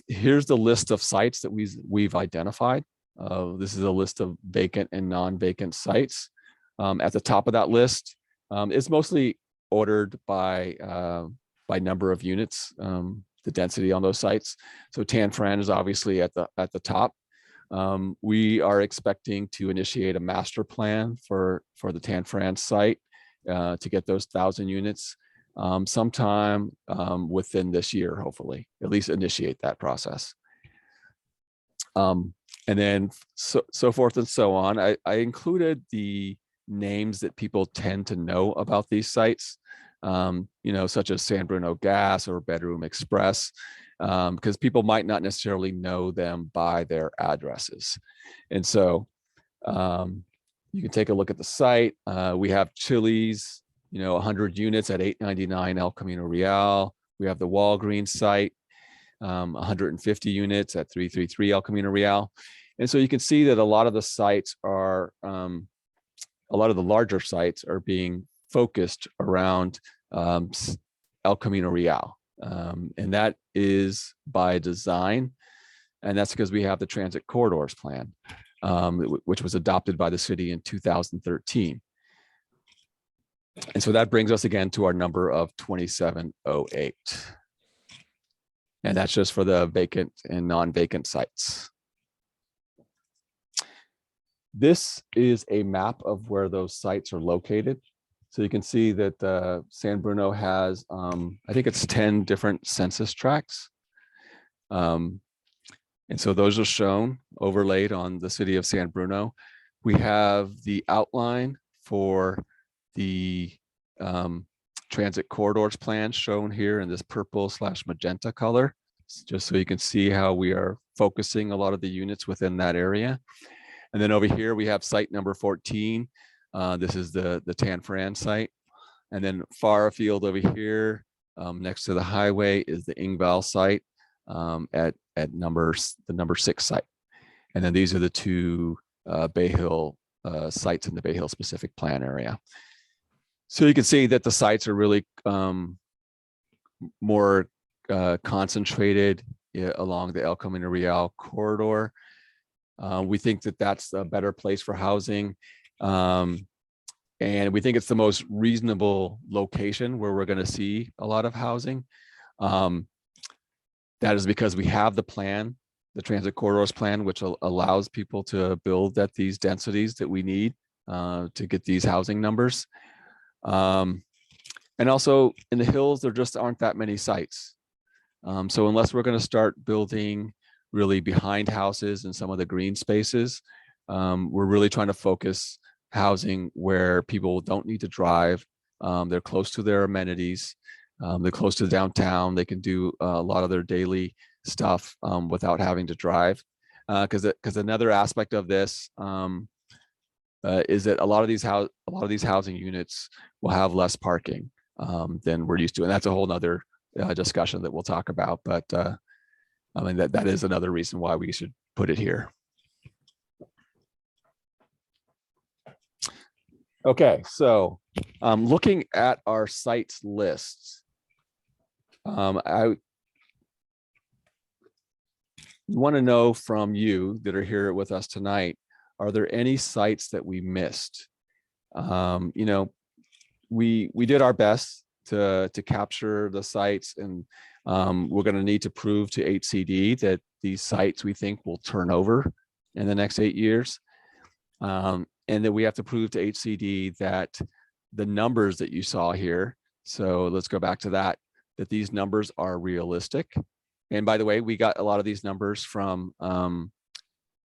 here's the list of sites that we've identified. This is a list of vacant and non-vacant sites. At the top of that list, it's mostly ordered by number of units, the density on those sites. So Tanforan is obviously at the top. We are expecting to initiate a master plan for the Tanforan site to get those 1,000 units sometime within this year, hopefully, at least initiate that process. And then so forth and so on. I included the names that people tend to know about these sites. such as San Bruno Gas or Bedroom Express, because people might not necessarily know them by their addresses. And so you can take a look at the site. We have Chili's, 100 units at $8.99 El Camino Real. We have the Walgreens site, 150 units at $333 El Camino Real. And so you can see that a lot of the sites are, a lot of the larger sites are being focused around El Camino Real. And that is by design. And that's because we have the transit corridors plan, which was adopted by the city in 2013. And so that brings us again to our number of 2708. And that's just for the vacant and non-vacant sites. This is a map of where those sites are located. So you can see that San Bruno has, I think it's 10 different census tracts. And so those are shown overlaid on the city of San Bruno. We have the outline for the transit corridors plan shown here in this purple/magenta color, just so you can see how we are focusing a lot of the units within that area. And then over here, we have site number 14. This is the Tan Fran site. And then far afield over here, next to the highway, is the Ingval site at the number 6 site. And then these are the two Bay Hill sites in the Bay Hill specific plan area. So you can see that the sites are really more concentrated along the El Camino Real corridor. We think that that's a better place for housing. And we think it's the most reasonable location where we're going to see a lot of housing. That is because we have the plan, the transit corridors plan, which allows people to build at these densities that we need to get these housing numbers. And also in the hills, there just aren't that many sites. So unless we're going to start building really behind houses and some of the green spaces, we're really trying to focus housing where people don't need to drive. They're close to their amenities. They're close to downtown. They can do a lot of their daily stuff without having to drive. Because another aspect of this is that a lot of these housing units will have less parking than we're used to, and that's a whole nother discussion that we'll talk about. But I mean that is another reason why we should put it here. Okay, so looking at our sites lists, I want to know from you that are here with us tonight, are there any sites that we missed? We did our best to capture the sites, and we're going to need to prove to HCD that these sites we think will turn over in the next 8 years. And then we have to prove to HCD that the numbers that you saw here, so let's go back to that these numbers are realistic. And by the way, we got a lot of these numbers from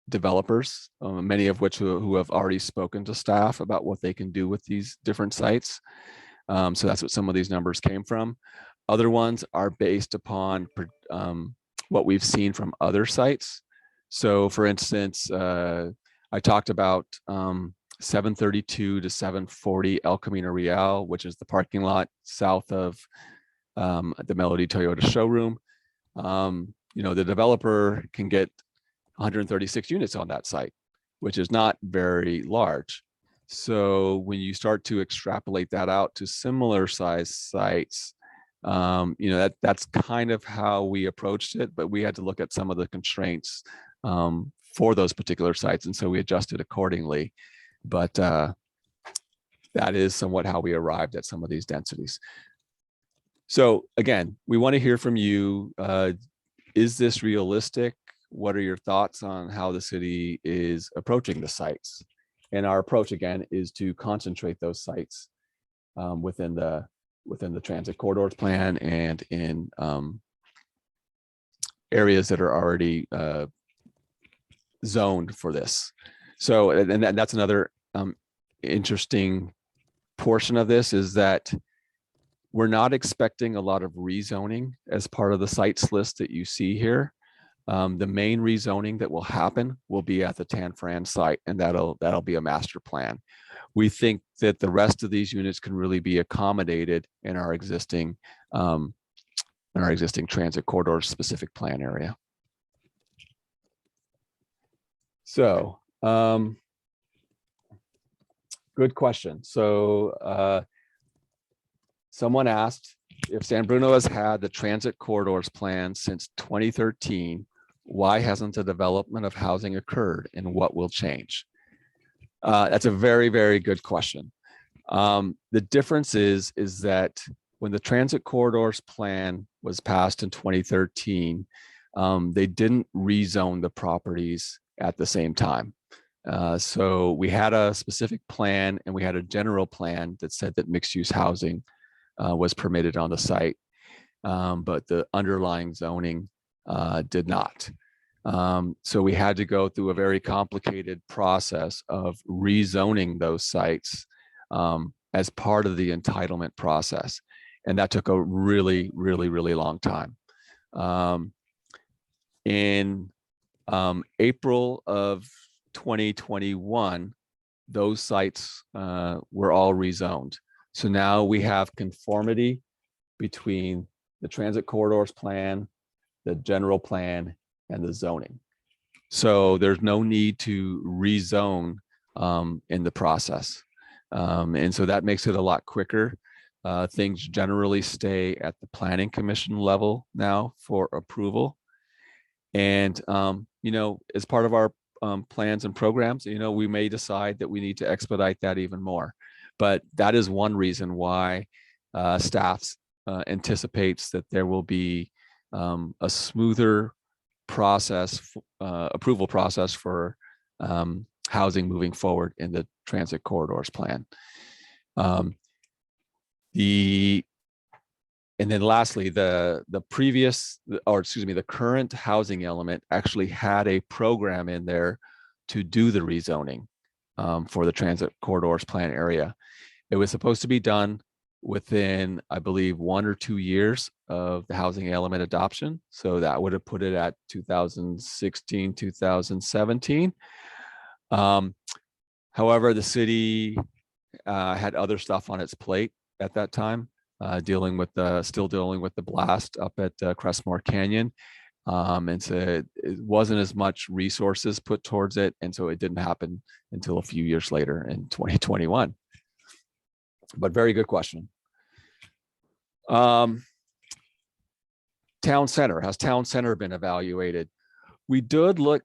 developers, many of which who have already spoken to staff about what they can do with these different sites. So that's what some of these numbers came from. Other ones are based upon what we've seen from other sites. So for instance, I talked about 732 to 740 El Camino Real, which is the parking lot south of the Melody Toyota showroom. The developer can get 136 units on that site, which is not very large. So when you start to extrapolate that out to similar size sites, that's kind of how we approached it, but we had to look at some of the constraints for those particular sites. And so we adjusted accordingly, but that is somewhat how we arrived at some of these densities. So again, we want to hear from you. Is this realistic? What are your thoughts on how the city is approaching the sites? And our approach again is to concentrate those sites within the transit corridors plan and in areas that are already zoned for this. So, and that's another interesting portion of this, is that We're not expecting a lot of rezoning as part of the sites list that you see here. The main rezoning that will happen will be at the Tan Fran site, and that'll be a master plan. We think that the rest of these units can really be accommodated in our existing transit corridor specific plan area. So, good question. So, someone asked if San Bruno has had the transit corridors plan since 2013, why hasn't the development of housing occurred and what will change? That's a very, very good question. The difference is that when the transit corridors plan was passed in 2013, they didn't rezone the properties at the same time. So we had a specific plan and we had a general plan that said that mixed use housing was permitted on the site, but the underlying zoning did not. So we had to go through a very complicated process of rezoning those sites as part of the entitlement process. And that took a really, really, really long time. In April of 2021, those sites were all rezoned. So now we have conformity between the transit corridors plan, the general plan, and the zoning. So there's no need to rezone in the process. And so that makes it a lot quicker. Things generally stay at the planning commission level now for approval. And, you know, as part of our plans and programs, you know, we may decide that we need to expedite that even more. But that is one reason why staff anticipates that there will be a smoother process, approval process for housing moving forward in the transit corridors plan. And then lastly, the current housing element actually had a program in there to do the rezoning for the transit corridors plan area. It was supposed to be done within, I believe, 1 or 2 years of the housing element adoption. So that would have put it at 2016, 2017. However, the city had other stuff on its plate at that time, still dealing with the blast up at Crestmore Canyon. And so it wasn't as much resources put towards it. And so it didn't happen until a few years later in 2021. But very good question. Town center, has town center been evaluated? We did look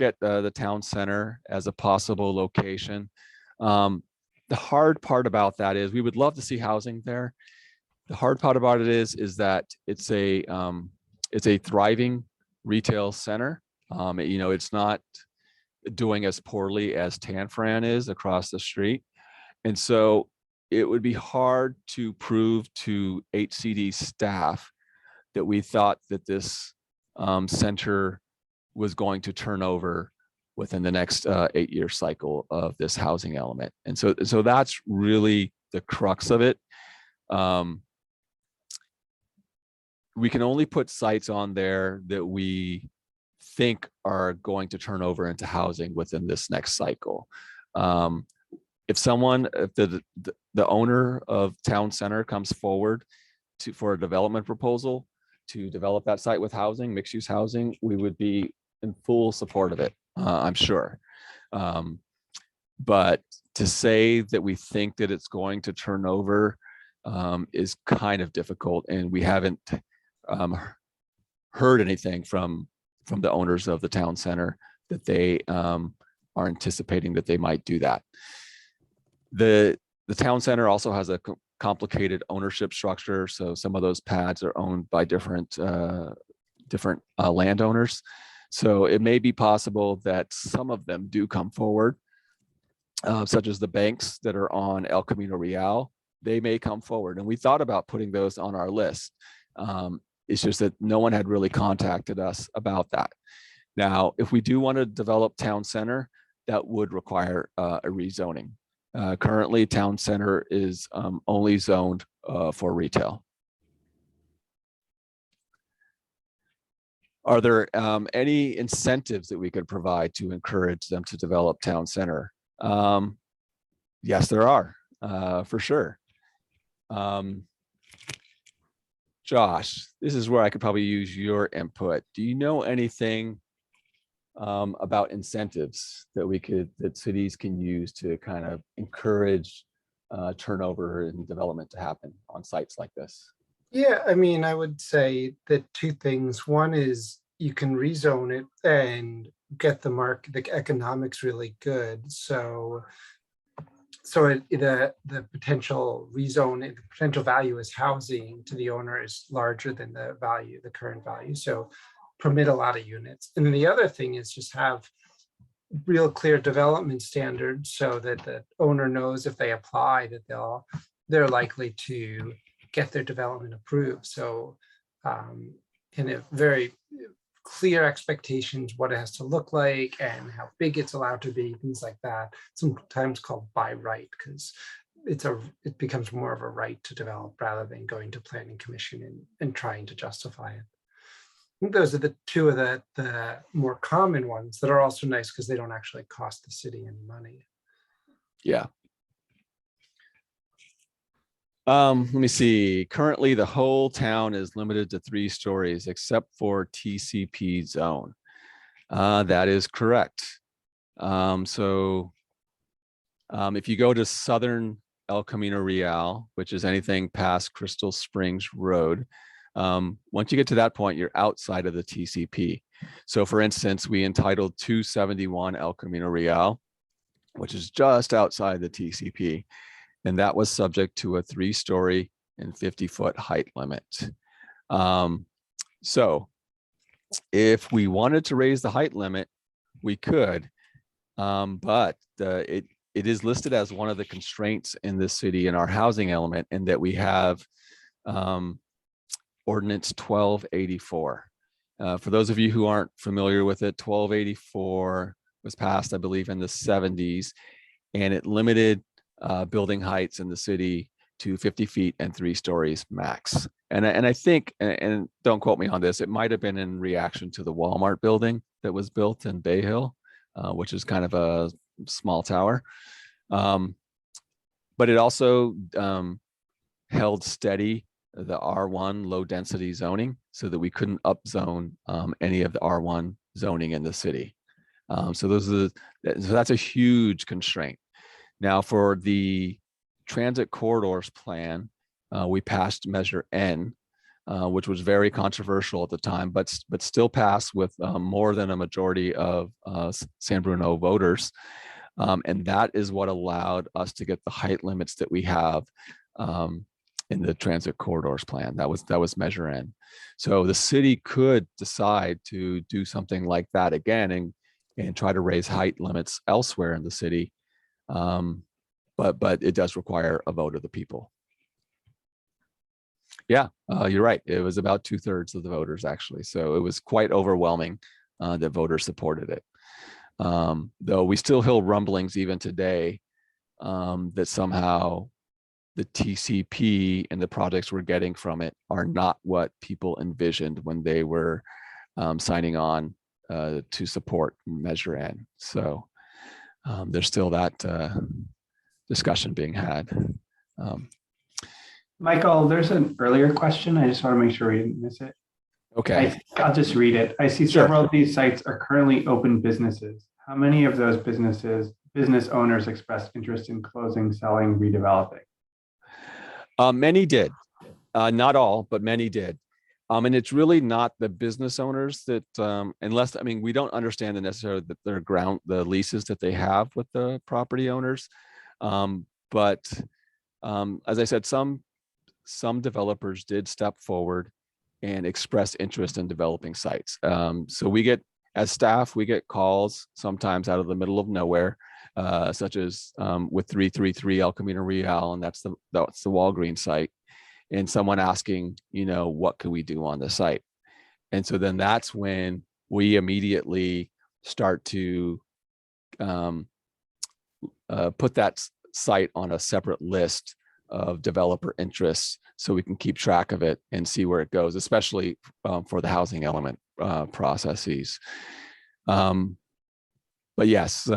at the town center as a possible location. The hard part about that is we would love to see housing there. The hard part about it is that it's a thriving retail center. You know, it's not doing as poorly as Tan Fran is across the street. And so it would be hard to prove to HCD staff that we thought that this center was going to turn over within the next 8-year cycle of this housing element. And so that's really the crux of it. We can only put sites on there that we think are going to turn over into housing within this next cycle. If the owner of town center comes forward for a development proposal to develop that site with housing, mixed use housing, we would be in full support of it, I'm sure. But to say that we think that it's going to turn over is kind of difficult, and we haven't heard anything from the owners of the town center that they are anticipating that they might do that. The town center also has a complicated ownership structure, so some of those pads are owned by different landowners. So it may be possible that some of them do come forward, such as the banks that are on El Camino Real. They may come forward, and we thought about putting those on our list. It's just that no one had really contacted us about that. Now, if we do want to develop town center, that would require a rezoning. Currently, town center is only zoned for retail. Are there any incentives that we could provide to encourage them to develop town center? Yes, there are, for sure. Josh, this is where I could probably use your input. Do you know anything about incentives that cities can use to kind of encourage turnover and development to happen on sites like this? Yeah, I mean, I would say that two things. One is you can rezone it and get the economics really good. So the potential rezone, the potential value as housing to the owner is larger than the current value. So permit a lot of units. And then the other thing is just have real clear development standards so that the owner knows if they apply that they're likely to get their development approved. So in a very clear expectations, what it has to look like and how big it's allowed to be, things like that. Sometimes called by right, because it becomes more of a right to develop rather than going to planning commission and trying to justify it. I think those are the two of the more common ones that are also nice because they don't actually cost the city any money. Yeah. Let me see. Currently, the whole town is limited to 3 stories except for TCP zone. That is correct. So if you go to southern El Camino Real, which is anything past Crystal Springs Road, once you get to that point, you're outside of the TCP. So for instance, we entitled 271 El Camino Real, which is just outside the TCP. And that was subject to a 3-story and 50-foot height limit. So if we wanted to raise the height limit, we could, but it is listed as one of the constraints in this city in our housing element, in that we have Ordinance 1284. For those of you who aren't familiar with it, 1284 was passed, I believe, in the 70s, and it limited building heights in the city to 50 feet and 3 stories max. And I think, and don't quote me on this, it might have been in reaction to the Walmart building that was built in Bay Hill, which is kind of a small tower. But it also held steady the R1 low density zoning so that we couldn't upzone any of the R1 zoning in the city. So that's a huge constraint. Now, for the transit corridors plan, we passed Measure N, which was very controversial at the time, but still passed with more than a majority of San Bruno voters. And that is what allowed us to get the height limits that we have in the transit corridors plan. That was Measure N. So the city could decide to do something like that again and try to raise height limits elsewhere in the city. But it does require a vote of the people. Yeah, you're right. It was about 2/3 of the voters, actually. So it was quite overwhelming that voters supported it. Though we still hear rumblings even today that somehow the TCP and the projects we're getting from it are not what people envisioned when they were signing on to support Measure N. So there's still that discussion being had. Michael, there's an earlier question. I just want to make sure we didn't miss it. Okay. I'll just read it. I see Sure. several of these sites are currently open businesses. How many of those business owners expressed interest in closing, selling, redeveloping? Many did. Not all, but many did. And it's really not the business owners that, unless, I mean, we don't understand necessarily that the leases that they have with the property owners. But as I said, some developers did step forward and express interest in developing sites. So as staff, we get calls sometimes out of the middle of nowhere, such as with 333 El Camino Real, and that's the Walgreens site, and someone asking, what can we do on the site? And so then that's when we immediately start to put that site on a separate list of developer interests so we can keep track of it and see where it goes, especially for the housing element processes. But yes,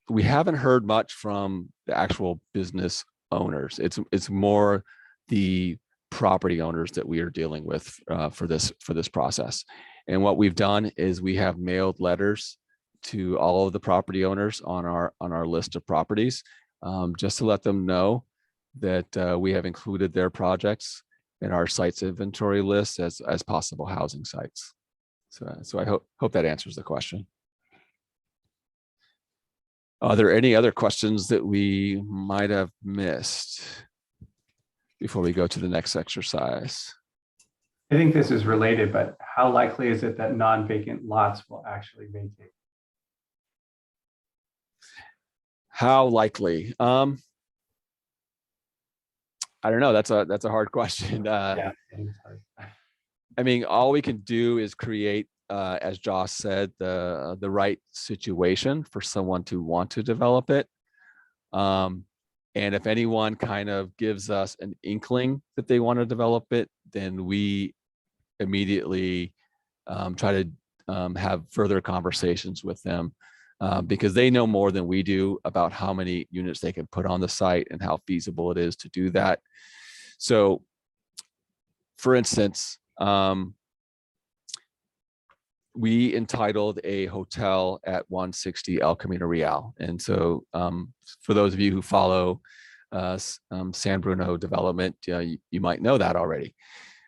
we haven't heard much from the actual business owners. It's more the property owners that we are dealing with for this process. And what we've done is we have mailed letters to all of the property owners on our list of properties, just to let them know that we have included their projects in our sites inventory list as possible housing sites. So I hope that answers the question. Are there any other questions that we might have missed before we go to the next exercise? I think this is related, but how likely is it that non-vacant lots will actually vacate? How likely? I don't know. That's a hard question. Yeah, it's hard. I mean, all we can do is create, as Josh said, the right situation for someone to want to develop it. And if anyone kind of gives us an inkling that they want to develop it, then we immediately try to have further conversations with them, because they know more than we do about how many units they can put on the site and how feasible it is to do that. So, for instance, we entitled a hotel at 160 El Camino Real. And so for those of you who follow San Bruno development, you might know that already.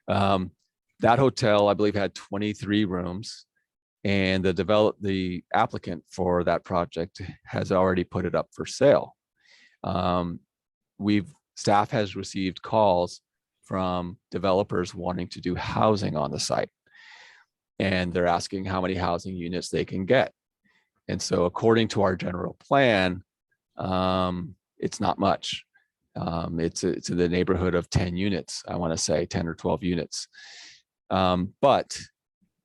That hotel, I believe, had 23 rooms, and the applicant for that project has already put it up for sale. Staff has received calls from developers wanting to do housing on the site, and they're asking how many housing units they can get. And so according to our general plan, it's not much. It's in the neighborhood of 10 units, I want to say 10 or 12 units. And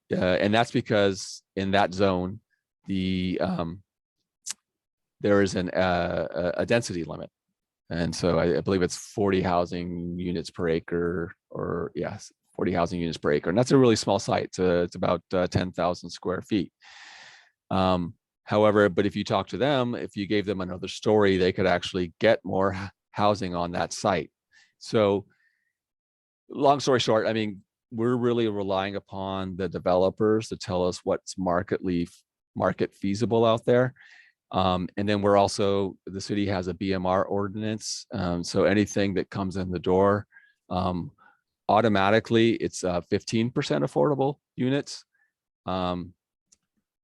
that's because in that zone, there is a density limit. And so I believe it's 40 housing units per acre, or yes, 40 housing units per acre. And that's a really small site. It's about 10,000 square feet. However, but if you talk to them, if you gave them another story, they could actually get more housing on that site. So long story short, I mean, we're really relying upon the developers to tell us what's market feasible out there. And then the city has a Bmr Ordinance. So anything that comes in the door, automatically it's 15% affordable units.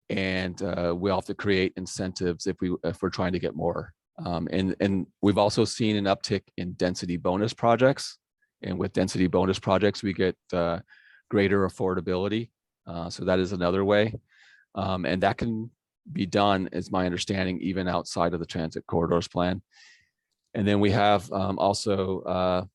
And we'll have to create incentives if we're trying to get more. And we've also seen an uptick in density bonus projects. And with density bonus projects, we get greater affordability. So that is another way. And that can be done, is my understanding, even outside of the transit corridors plan. And then we have also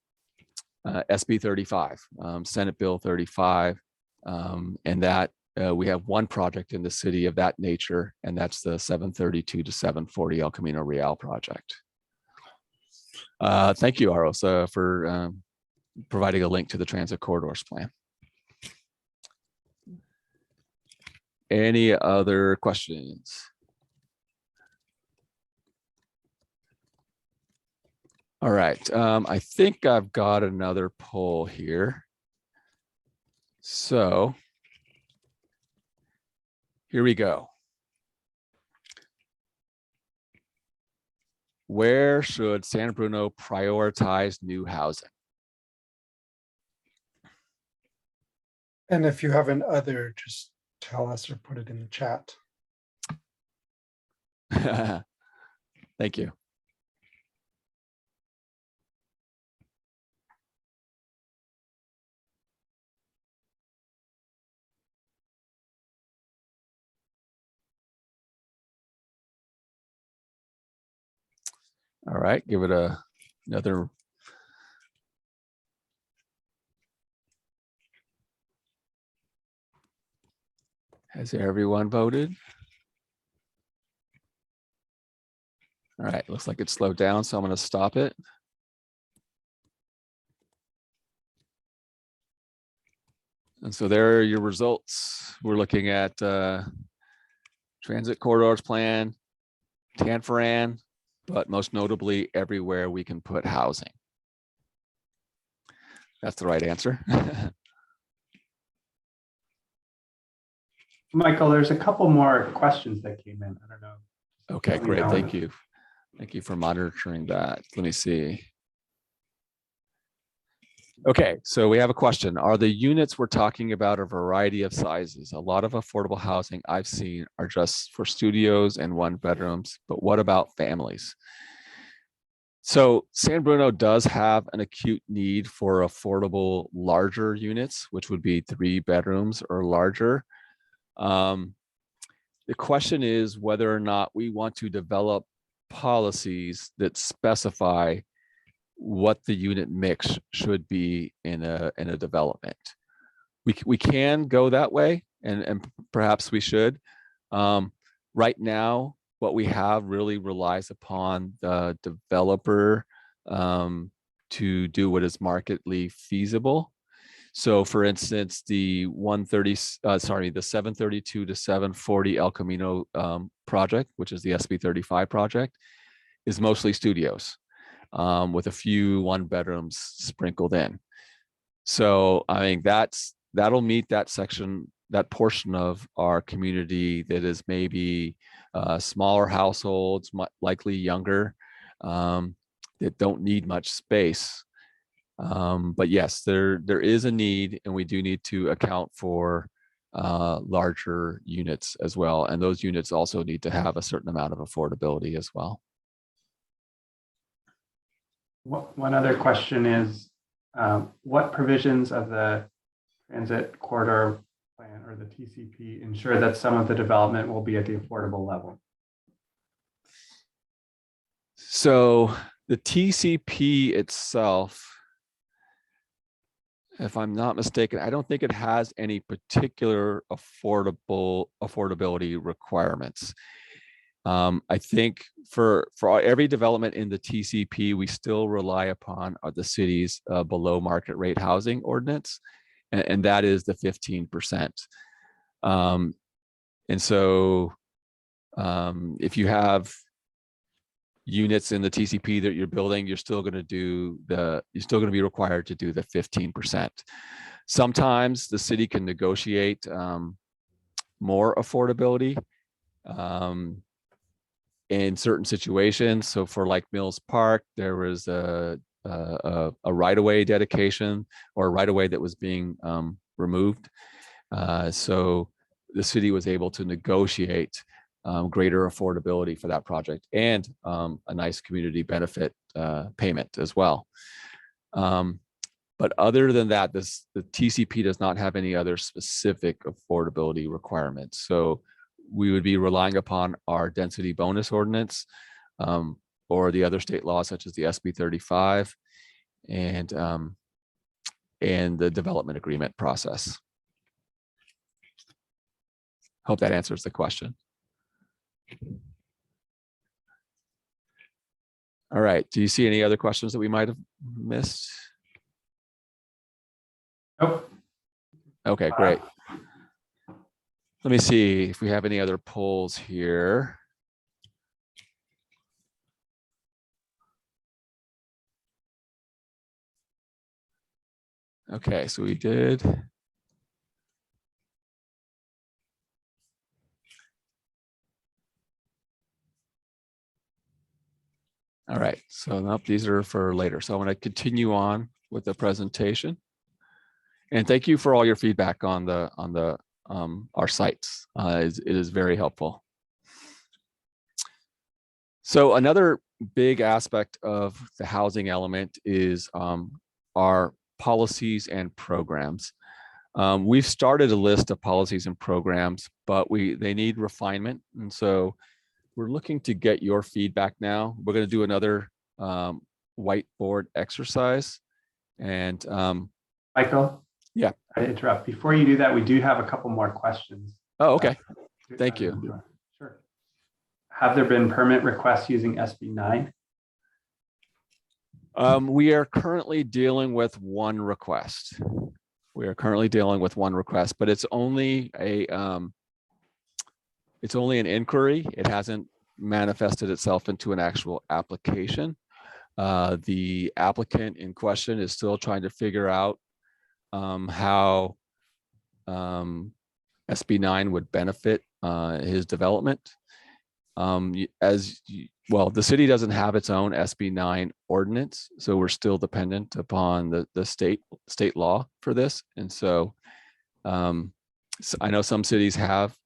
SB 35, Senate Bill 35, and that we have one project in the city of that nature, and that's the 732 to 740 El Camino Real project. Thank you, Aros, for providing a link to the transit corridors plan. Any other questions? All right, I think I've got another poll here. So here we go. Where should San Bruno prioritize new housing? And if you have an other, just tell us or put it in the chat. Thank you. All right, give it another. Has everyone voted? All right, looks like it slowed down, so I'm going to stop it. And so there are your results. We're looking at transit corridors plan, Tanforan, but most notably everywhere we can put housing. That's the right answer. Michael, there's a couple more questions that came in. I don't know. Okay, Let me great. know. Thank you. Thank you for monitoring that. Let me see. Okay, so we have a question. Are the units we're talking about a variety of sizes? A lot of affordable housing I've seen are just for studios and 1-bedrooms, but what about families? So San Bruno does have an acute need for affordable larger units, which would be 3 bedrooms or larger. The question is whether or not we want to develop policies that specify what the unit mix should be in a development. We can go that way, and perhaps we should. Right now, what we have really relies upon the developer to do what is marketly feasible. So for instance, the 732 to 740 El Camino project, which is the SB 35 project, is mostly studios with a few 1-bedrooms sprinkled in. So I think that'll meet that section, that portion of our community that is maybe smaller households, likely younger, that don't need much space. But yes, there is a need, and we do need to account for larger units as well. And those units also need to have a certain amount of affordability as well. One other question is, what provisions of the transit corridor plan or the TCP ensure that some of the development will be at the affordable level? So the TCP itself, if I'm not mistaken, I don't think it has any particular affordability requirements. I think for every development in the TCP, we still rely upon the city's below market rate housing ordinance, and that is the 15%. And so if you have units in the TCP that you're building, you're still going to be required to do the 15%. Sometimes the city can negotiate more affordability in certain situations. So for like Mills Park, there was a right-of-way dedication or a right-of-way that was being removed. So the city was able to negotiate greater affordability for that project and a nice community benefit payment as well. But other than that, the TCP does not have any other specific affordability requirements. So we would be relying upon our density bonus ordinance or the other state laws such as the SB 35 and the development agreement process. Hope that answers the question. All right. Do you see any other questions that we might have missed? Nope. Okay, great. Let me see if we have any other polls here. Okay, so we did. All right, so nope, these are for later. So I'm going to continue on with the presentation. And thank you for all your feedback on our sites. It is very helpful. So another big aspect of the housing element is our policies and programs. We've started a list of policies and programs, but they need refinement. And so we're looking to get your feedback now. We're going to do another whiteboard exercise. And Michael? Yeah. I interrupt. Before you do that, we do have a couple more questions. Oh, okay. Thank you. Sure. have there been permit requests using SB9? We are currently dealing with one request. We are currently dealing with one request, but it's only an inquiry. It hasn't manifested itself into an actual application. The applicant in question is still trying to figure out how SB9 would benefit his development. Well, the city doesn't have its own SB9 ordinance, so we're still dependent upon the state law for this. And so I know some cities have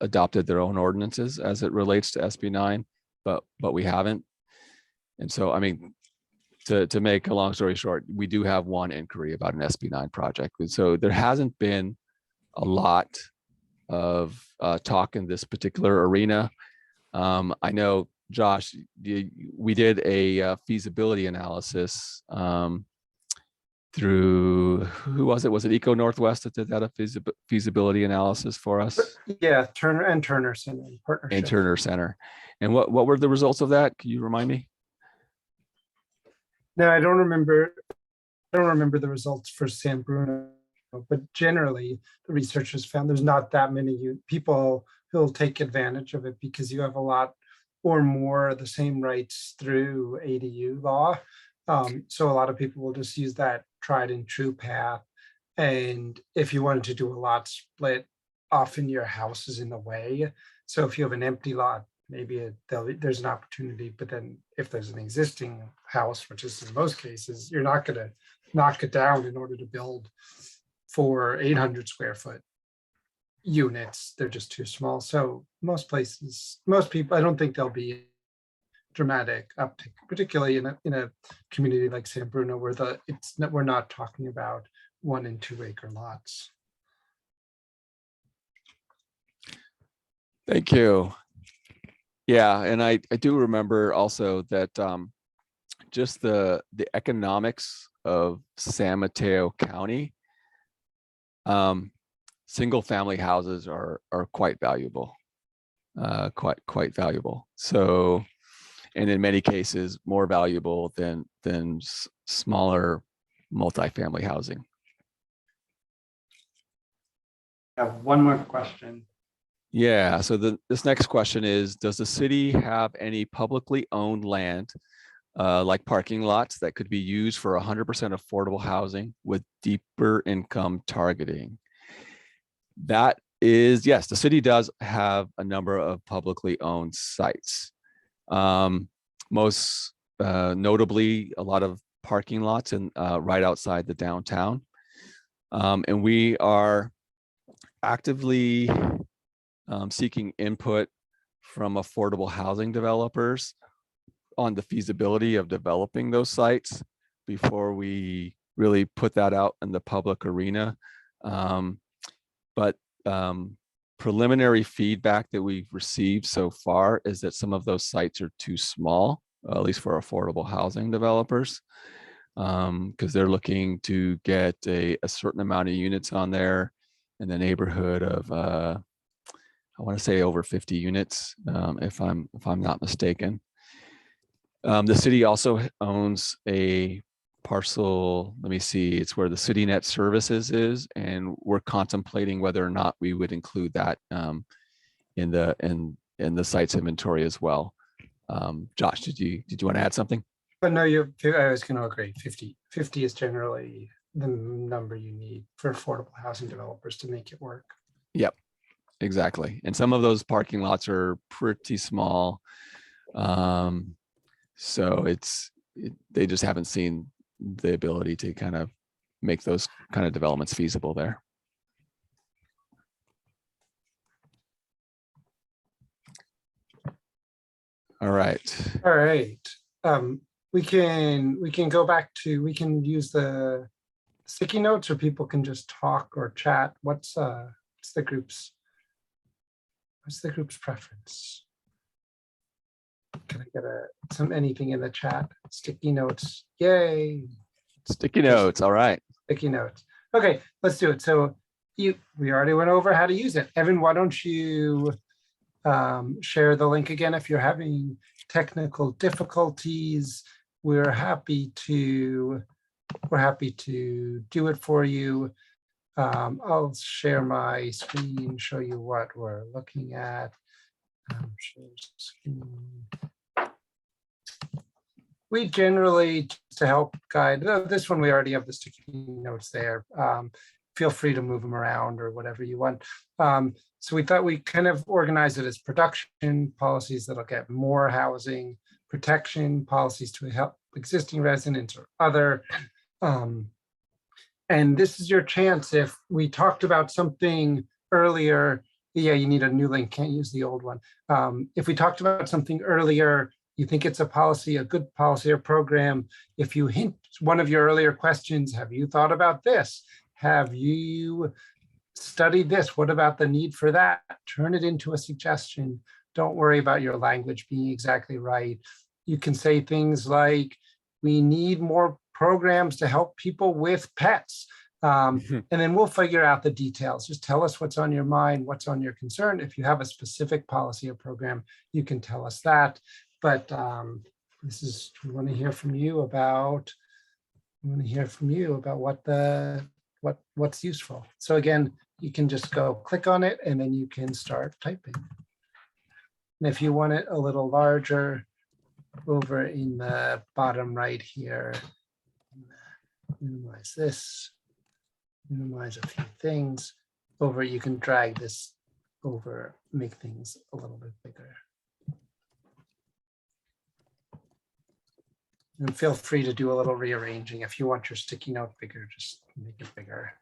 adopted their own ordinances as it relates to SB9, but we haven't. And so, I mean, to make a long story short, we do have one inquiry about an SB9 project. And so there hasn't been a lot of talk in this particular arena. I know, Josh, we did a feasibility analysis through, who was it? Was it Eco Northwest that did that a feasibility analysis for us? Yeah, Turner Center partnership. And Turner Center. And what were the results of that? Can you remind me? No, I don't remember. I don't remember the results for San Bruno, but generally the researchers found there's not that many people who'll take advantage of it because you have a lot or more of the same rights through ADU law. So a lot of people will just use that tried and true path. And if you wanted to do a lot split, often your house is in the way. So if you have an empty lot, maybe there's an opportunity, but then if there's an existing house, which is in most cases, you're not going to knock it down in order to build for 800 square foot units. They're just too small. So most places, most people, I don't think there'll be dramatic uptick, particularly in a community like San Bruno, where we're not talking about 1 and 2 acre lots. Thank you. Yeah, and I do remember also that just the economics of San Mateo County, single family houses are quite valuable, quite valuable. So, and in many cases more valuable than smaller multifamily housing. I have one more question. Yeah, so this next question is, does the city have any publicly owned land like parking lots that could be used for 100% affordable housing with deeper income targeting? That is, yes, the city does have a number of publicly owned sites. Most notably, a lot of parking lots and right outside the downtown. And we are actively seeking input from affordable housing developers on the feasibility of developing those sites before we really put that out in the public arena. But preliminary feedback that we've received so far is that some of those sites are too small, at least for affordable housing developers, because they're looking to get a certain amount of units on there in the neighborhood of I want to say over 50 units, if I'm not mistaken. The city also owns a parcel. Let me see. It's where the CityNet Services is, and we're contemplating whether or not we would include that in the site's inventory as well. Josh, did you want to add something? But no, I was going to agree. 50 is generally the number you need for affordable housing developers to make it work. Yep. Exactly. And some of those parking lots are pretty small. So they just haven't seen the ability to kind of make those kind of developments feasible there. All right. All right. We can go back to, we can use the sticky notes, or people can just talk or chat. What's the group's preference? Can I get anything in the chat? Sticky notes, yay. Sticky notes, all right. Sticky notes. Okay, let's do it. So we already went over how to use it. Evan, why don't you share the link again if you're having technical difficulties. We're happy to do it for you. I'll share my screen, show you what we're looking at. Share screen. We generally, to help guide, this one we already have the sticky notes there. Feel free to move them around or whatever you want. So we thought we kind of organize it as production policies that'll get more housing, protection policies to help existing residents or other. And this is your chance. If we talked about something earlier, yeah, you need a new link, can't use the old one. If we talked about something earlier, you think it's a policy, a good policy or program, if you hint one of your earlier questions, have you thought about this? Have you studied this? What about the need for that? Turn it into a suggestion. Don't worry about your language being exactly right. You can say things like, we need more programs to help people with pets. And then we'll figure out the details. Just tell us what's on your mind, what's on your concern. If you have a specific policy or program, you can tell us that. But this is, we want to hear from you about, what's useful. So again, you can just go click on it and then you can start typing. And if you want it a little larger, over in the bottom right here, minimize this, minimize a few things. Over, you can drag this over, make things a little bit bigger. And feel free to do a little rearranging. If you want your sticky note bigger, just make it bigger.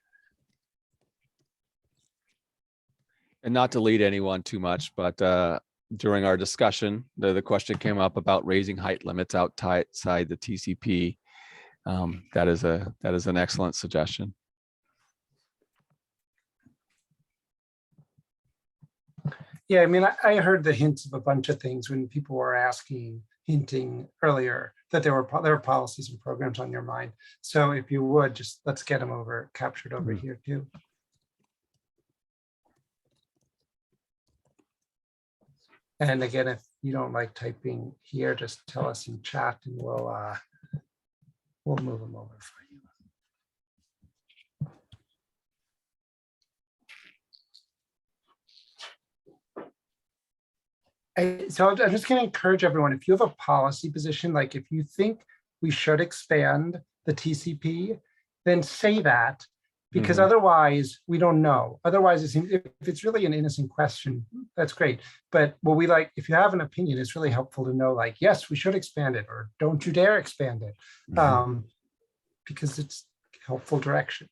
And not to lead anyone too much, but during our discussion, the question came up about raising height limits outside the TCP. That is an excellent suggestion. Yeah, I mean, I heard the hints of a bunch of things when people were hinting earlier that there were policies and programs on your mind. So if you would, just let's get them captured over here too. And again, if you don't like typing here, just tell us in chat and we'll move them over for you. So I'm just going to encourage everyone, if you have a policy position, like if you think we should expand the TCP, then say that, because otherwise we don't know. Otherwise, if it's really an innocent question, that's great. But what we like, if you have an opinion, it's really helpful to know, like, yes, we should expand it, or don't you dare expand it, because it's helpful direction.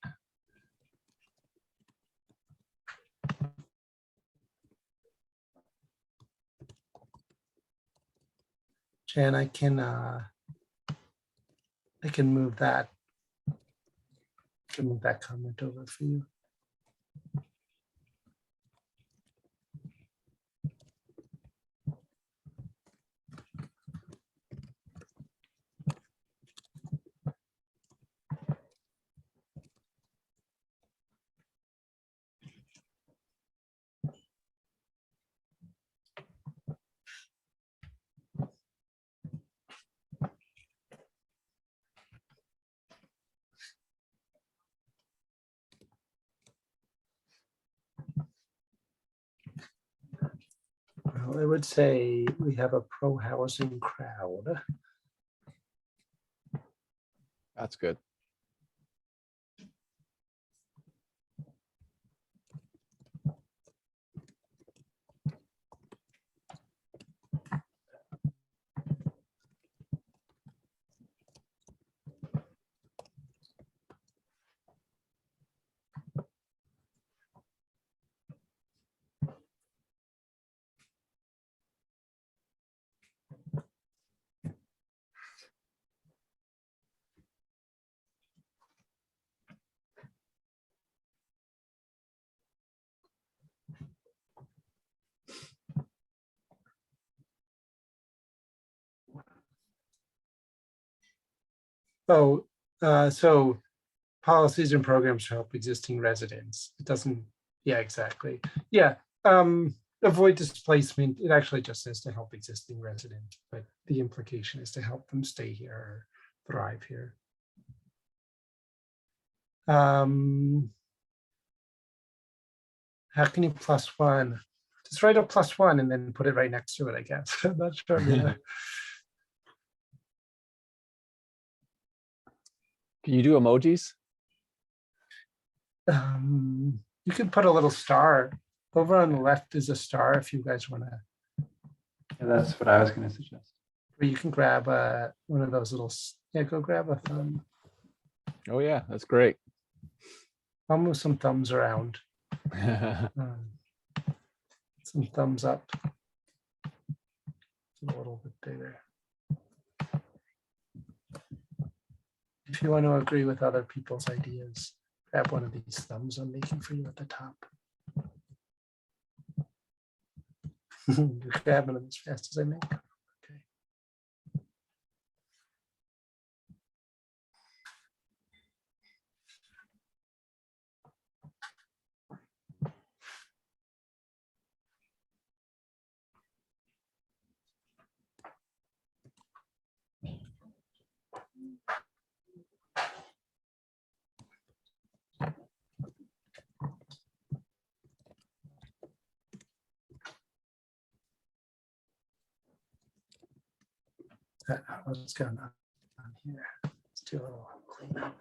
Jan, I can move that. I can move that comment over for you. Well, I would say we have a pro-housing crowd. That's good. Oh, so policies and programs to help existing residents. It doesn't, yeah, exactly. Yeah, avoid displacement. It actually just says to help existing residents, but the implication is to help them stay here or thrive here. How can you +1? Just write a +1 and then put it right next to it, I guess. I'm not sure. Yeah. Can you do emojis? You can put a little star. Over on the left is a star if you guys want to. Yeah, that's what I was going to suggest. Or you can grab one of those little, yeah, go grab a thumb. Oh yeah, that's great. I'll move some thumbs around. Some thumbs up. It's a little bit bigger. If you want to agree with other people's ideas, grab one of these thumbs I'm making for you at the top. You're grabbing them as fast as I make them. Okay. What's going on here? Let's do a little cleanup.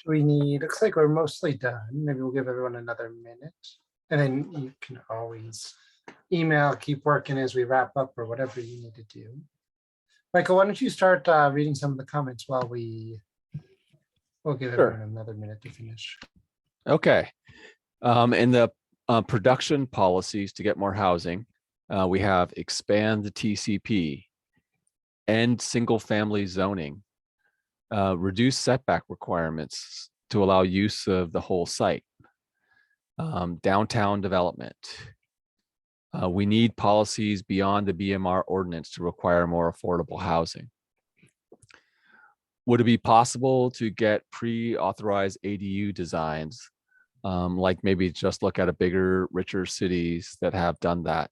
We need, looks like we're mostly done. Maybe we'll give everyone another minute. And then you can always email, keep working as we wrap up or whatever you need to do. Michael, why don't you start reading some of the comments while we'll give everyone another minute to finish. Okay. In the production policies to get more housing, we have expand the TCP, end single family zoning, reduce setback requirements to allow use of the whole site, downtown development. We need policies beyond the Bmr Ordinance to require more affordable housing. Would it be possible to get pre-authorized ADU designs, like maybe just look at a bigger, richer cities that have done that,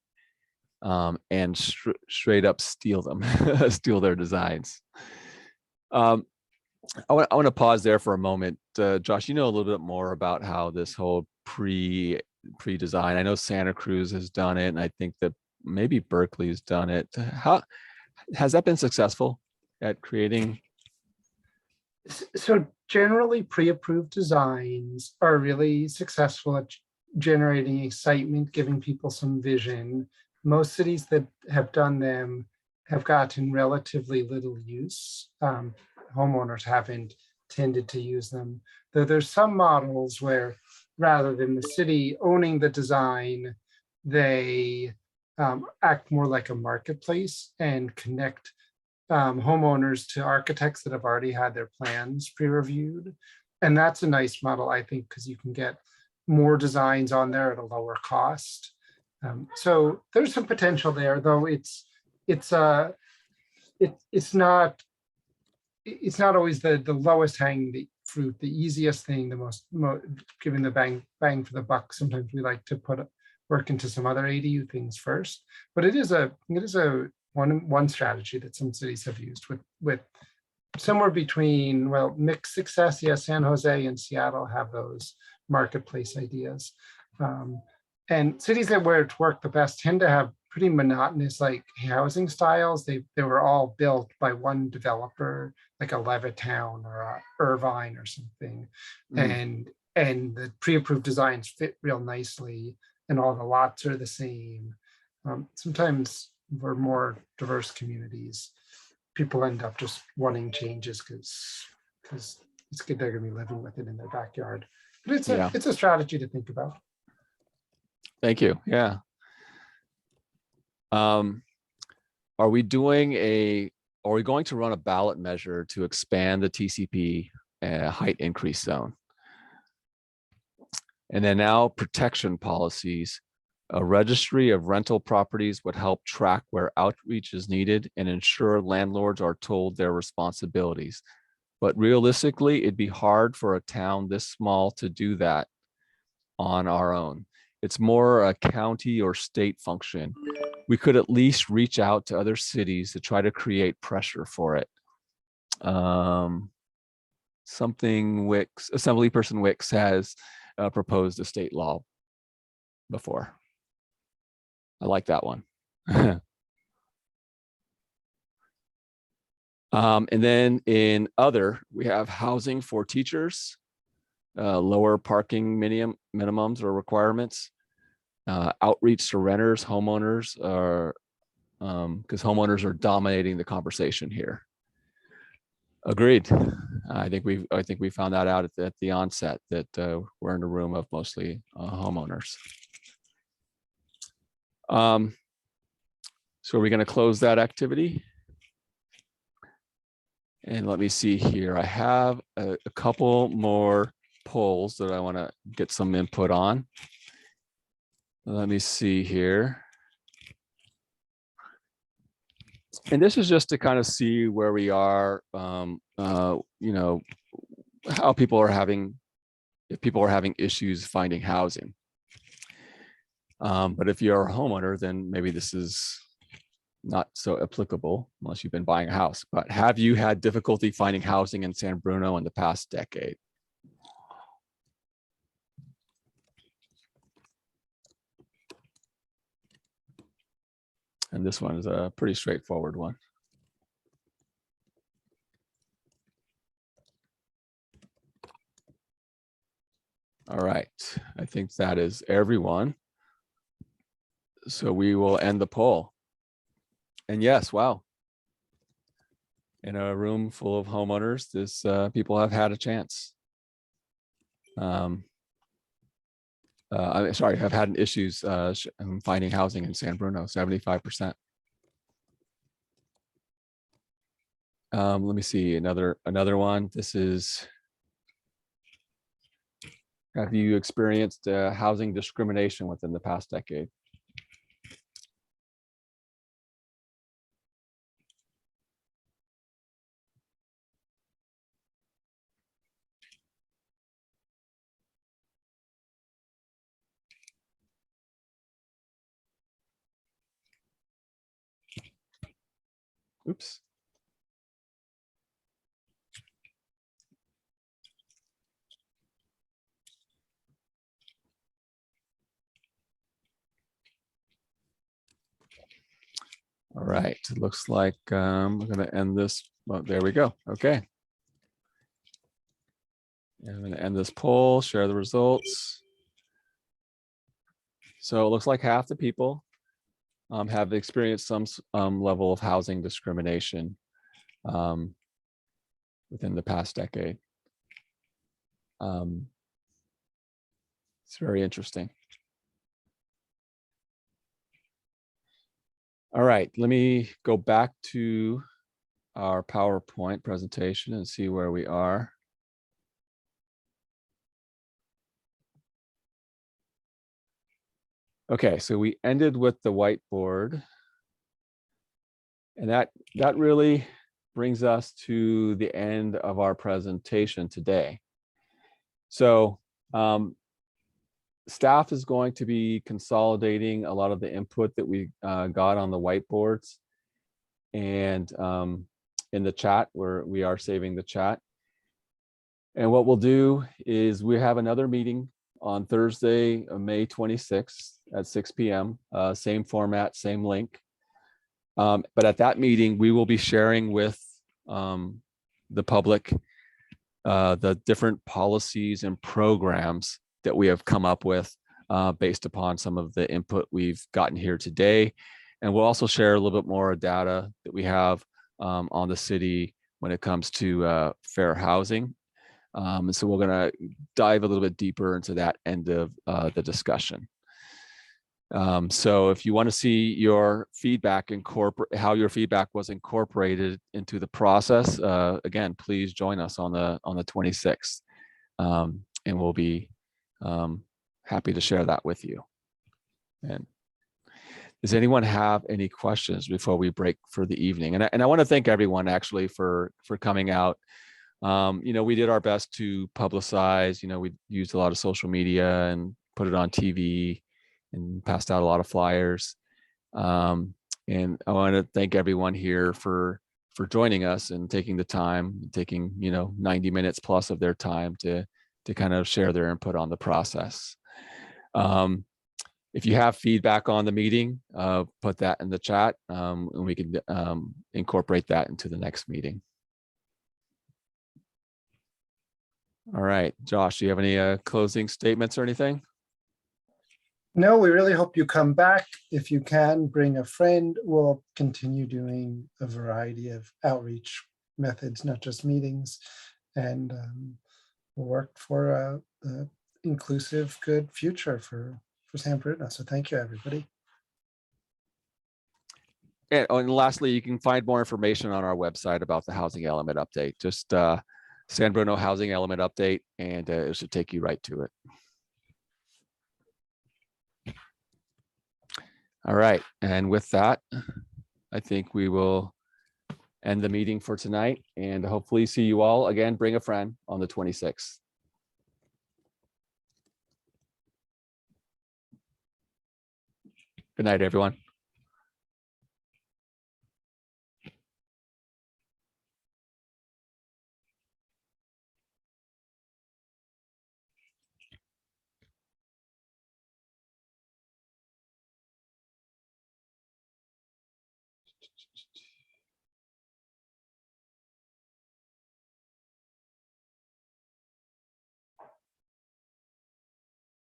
and straight up steal them, steal their designs? I want to pause there for a moment. Josh, you know a little bit more about how this whole pre-design. I know Santa Cruz has done it, and I think that maybe Berkeley's done it. How has that been successful at creating? So generally, pre-approved designs are really successful at generating excitement, giving people some vision. Most cities that have done them have gotten relatively little use. Homeowners haven't tended to use them, though there's some models where rather than the city owning the design, they act more like a marketplace and connect homeowners to architects that have already had their plans pre-reviewed. And that's a nice model, I think, because you can get more designs on there at a lower cost. So there's some potential there, though it's not always the lowest hanging fruit, the easiest thing, the most giving the bang for the buck. Sometimes we like to work into some other ADU things first, but it is a one strategy that some cities have used with somewhere between, well, mixed success. Yeah, San Jose and Seattle have those marketplace ideas, and cities where it's worked the best tend to have pretty monotonous like housing styles. They were all built by one developer, like a Levittown or a Irvine or something. And and the pre-approved designs fit real nicely and all the lots are the same. Sometimes for more diverse communities, people end up just wanting changes because it's good they're going to be living with it in their backyard. But it's a strategy to think about. Thank you. Yeah. Are we going to run a ballot measure to expand the TCP height increase zone? And then now protection policies. A registry of rental properties would help track where outreach is needed and ensure landlords are told their responsibilities. But realistically, it'd be hard for a town this small to do that on our own. It's more a county or state function. We could at least reach out to other cities to try to create pressure for it. Assemblyperson Wicks has proposed a state law before. I like that one. And then in other, we have housing for teachers, lower parking minimums or requirements, outreach to renters, homeowners, are because homeowners are dominating the conversation here. Agreed. I think we found that out at the onset that we're in a room of mostly homeowners. So are we going to close that activity? And let me see here. I have a couple more polls that I want to get some input on. Let me see here. And this is just to kind of see where we are, you know, how people are having, if people are having issues finding housing. But if you're a homeowner, then maybe this is not so applicable unless you've been buying a house. But have you had difficulty finding housing in San Bruno in the past decade? And this one is a pretty straightforward one. All right, I think that is everyone. So we will end the poll. And yes, wow. In a room full of homeowners, this people have had a chance. I'm sorry, have had issues finding housing in San Bruno, 75%. Let me see another one. This is, have you experienced housing discrimination within the past decade? Oops. All right, it looks like we're going to end this. Well, there we go. Okay. And I'm going to end this poll, share the results. So it looks like half the people have experienced some level of housing discrimination within the past decade. It's very interesting. All right, let me go back to our PowerPoint presentation and see where we are. Okay, so we ended with the whiteboard. And that really brings us to the end of our presentation today. So staff is going to be consolidating a lot of the input that we got on the whiteboards and in the chat, where we are saving the chat. And what we'll do is we have another meeting on Thursday, May 26th at 6 p.m. Same format, same link. But at that meeting, we will be sharing with the public the different policies and programs that we have come up with based upon some of the input we've gotten here today. And we'll also share a little bit more data that we have on the city when it comes to fair housing. And so we're going to dive a little bit deeper into that end of the discussion. So if you want to see your feedback, how your feedback was incorporated into the process, again, please join us on the 26th, and we'll be happy to share that with you. And does anyone have any questions before we break for the evening? And I want to thank everyone actually for coming out. We did our best to publicize. We used a lot of social media and put it on TV and passed out a lot of flyers. And I want to thank everyone here for joining us and taking the time, taking 90 minutes plus of their time to kind of share their input on the process. If you have feedback on the meeting, put that in the chat, and we can incorporate that into the next meeting. All right, Josh, do you have any closing statements or anything? No, we really hope you come back. If you can, bring a friend. We'll continue doing a variety of outreach methods, not just meetings, and we'll work for a inclusive, good future for San Bruno. So thank you, everybody. And lastly, you can find more information on our website about the housing element update. Just San Bruno housing element update, and it should take you right to it. All right, and with that, I think we will end the meeting for tonight, and hopefully see you all again. Bring a friend on the 26th. Good night, everyone.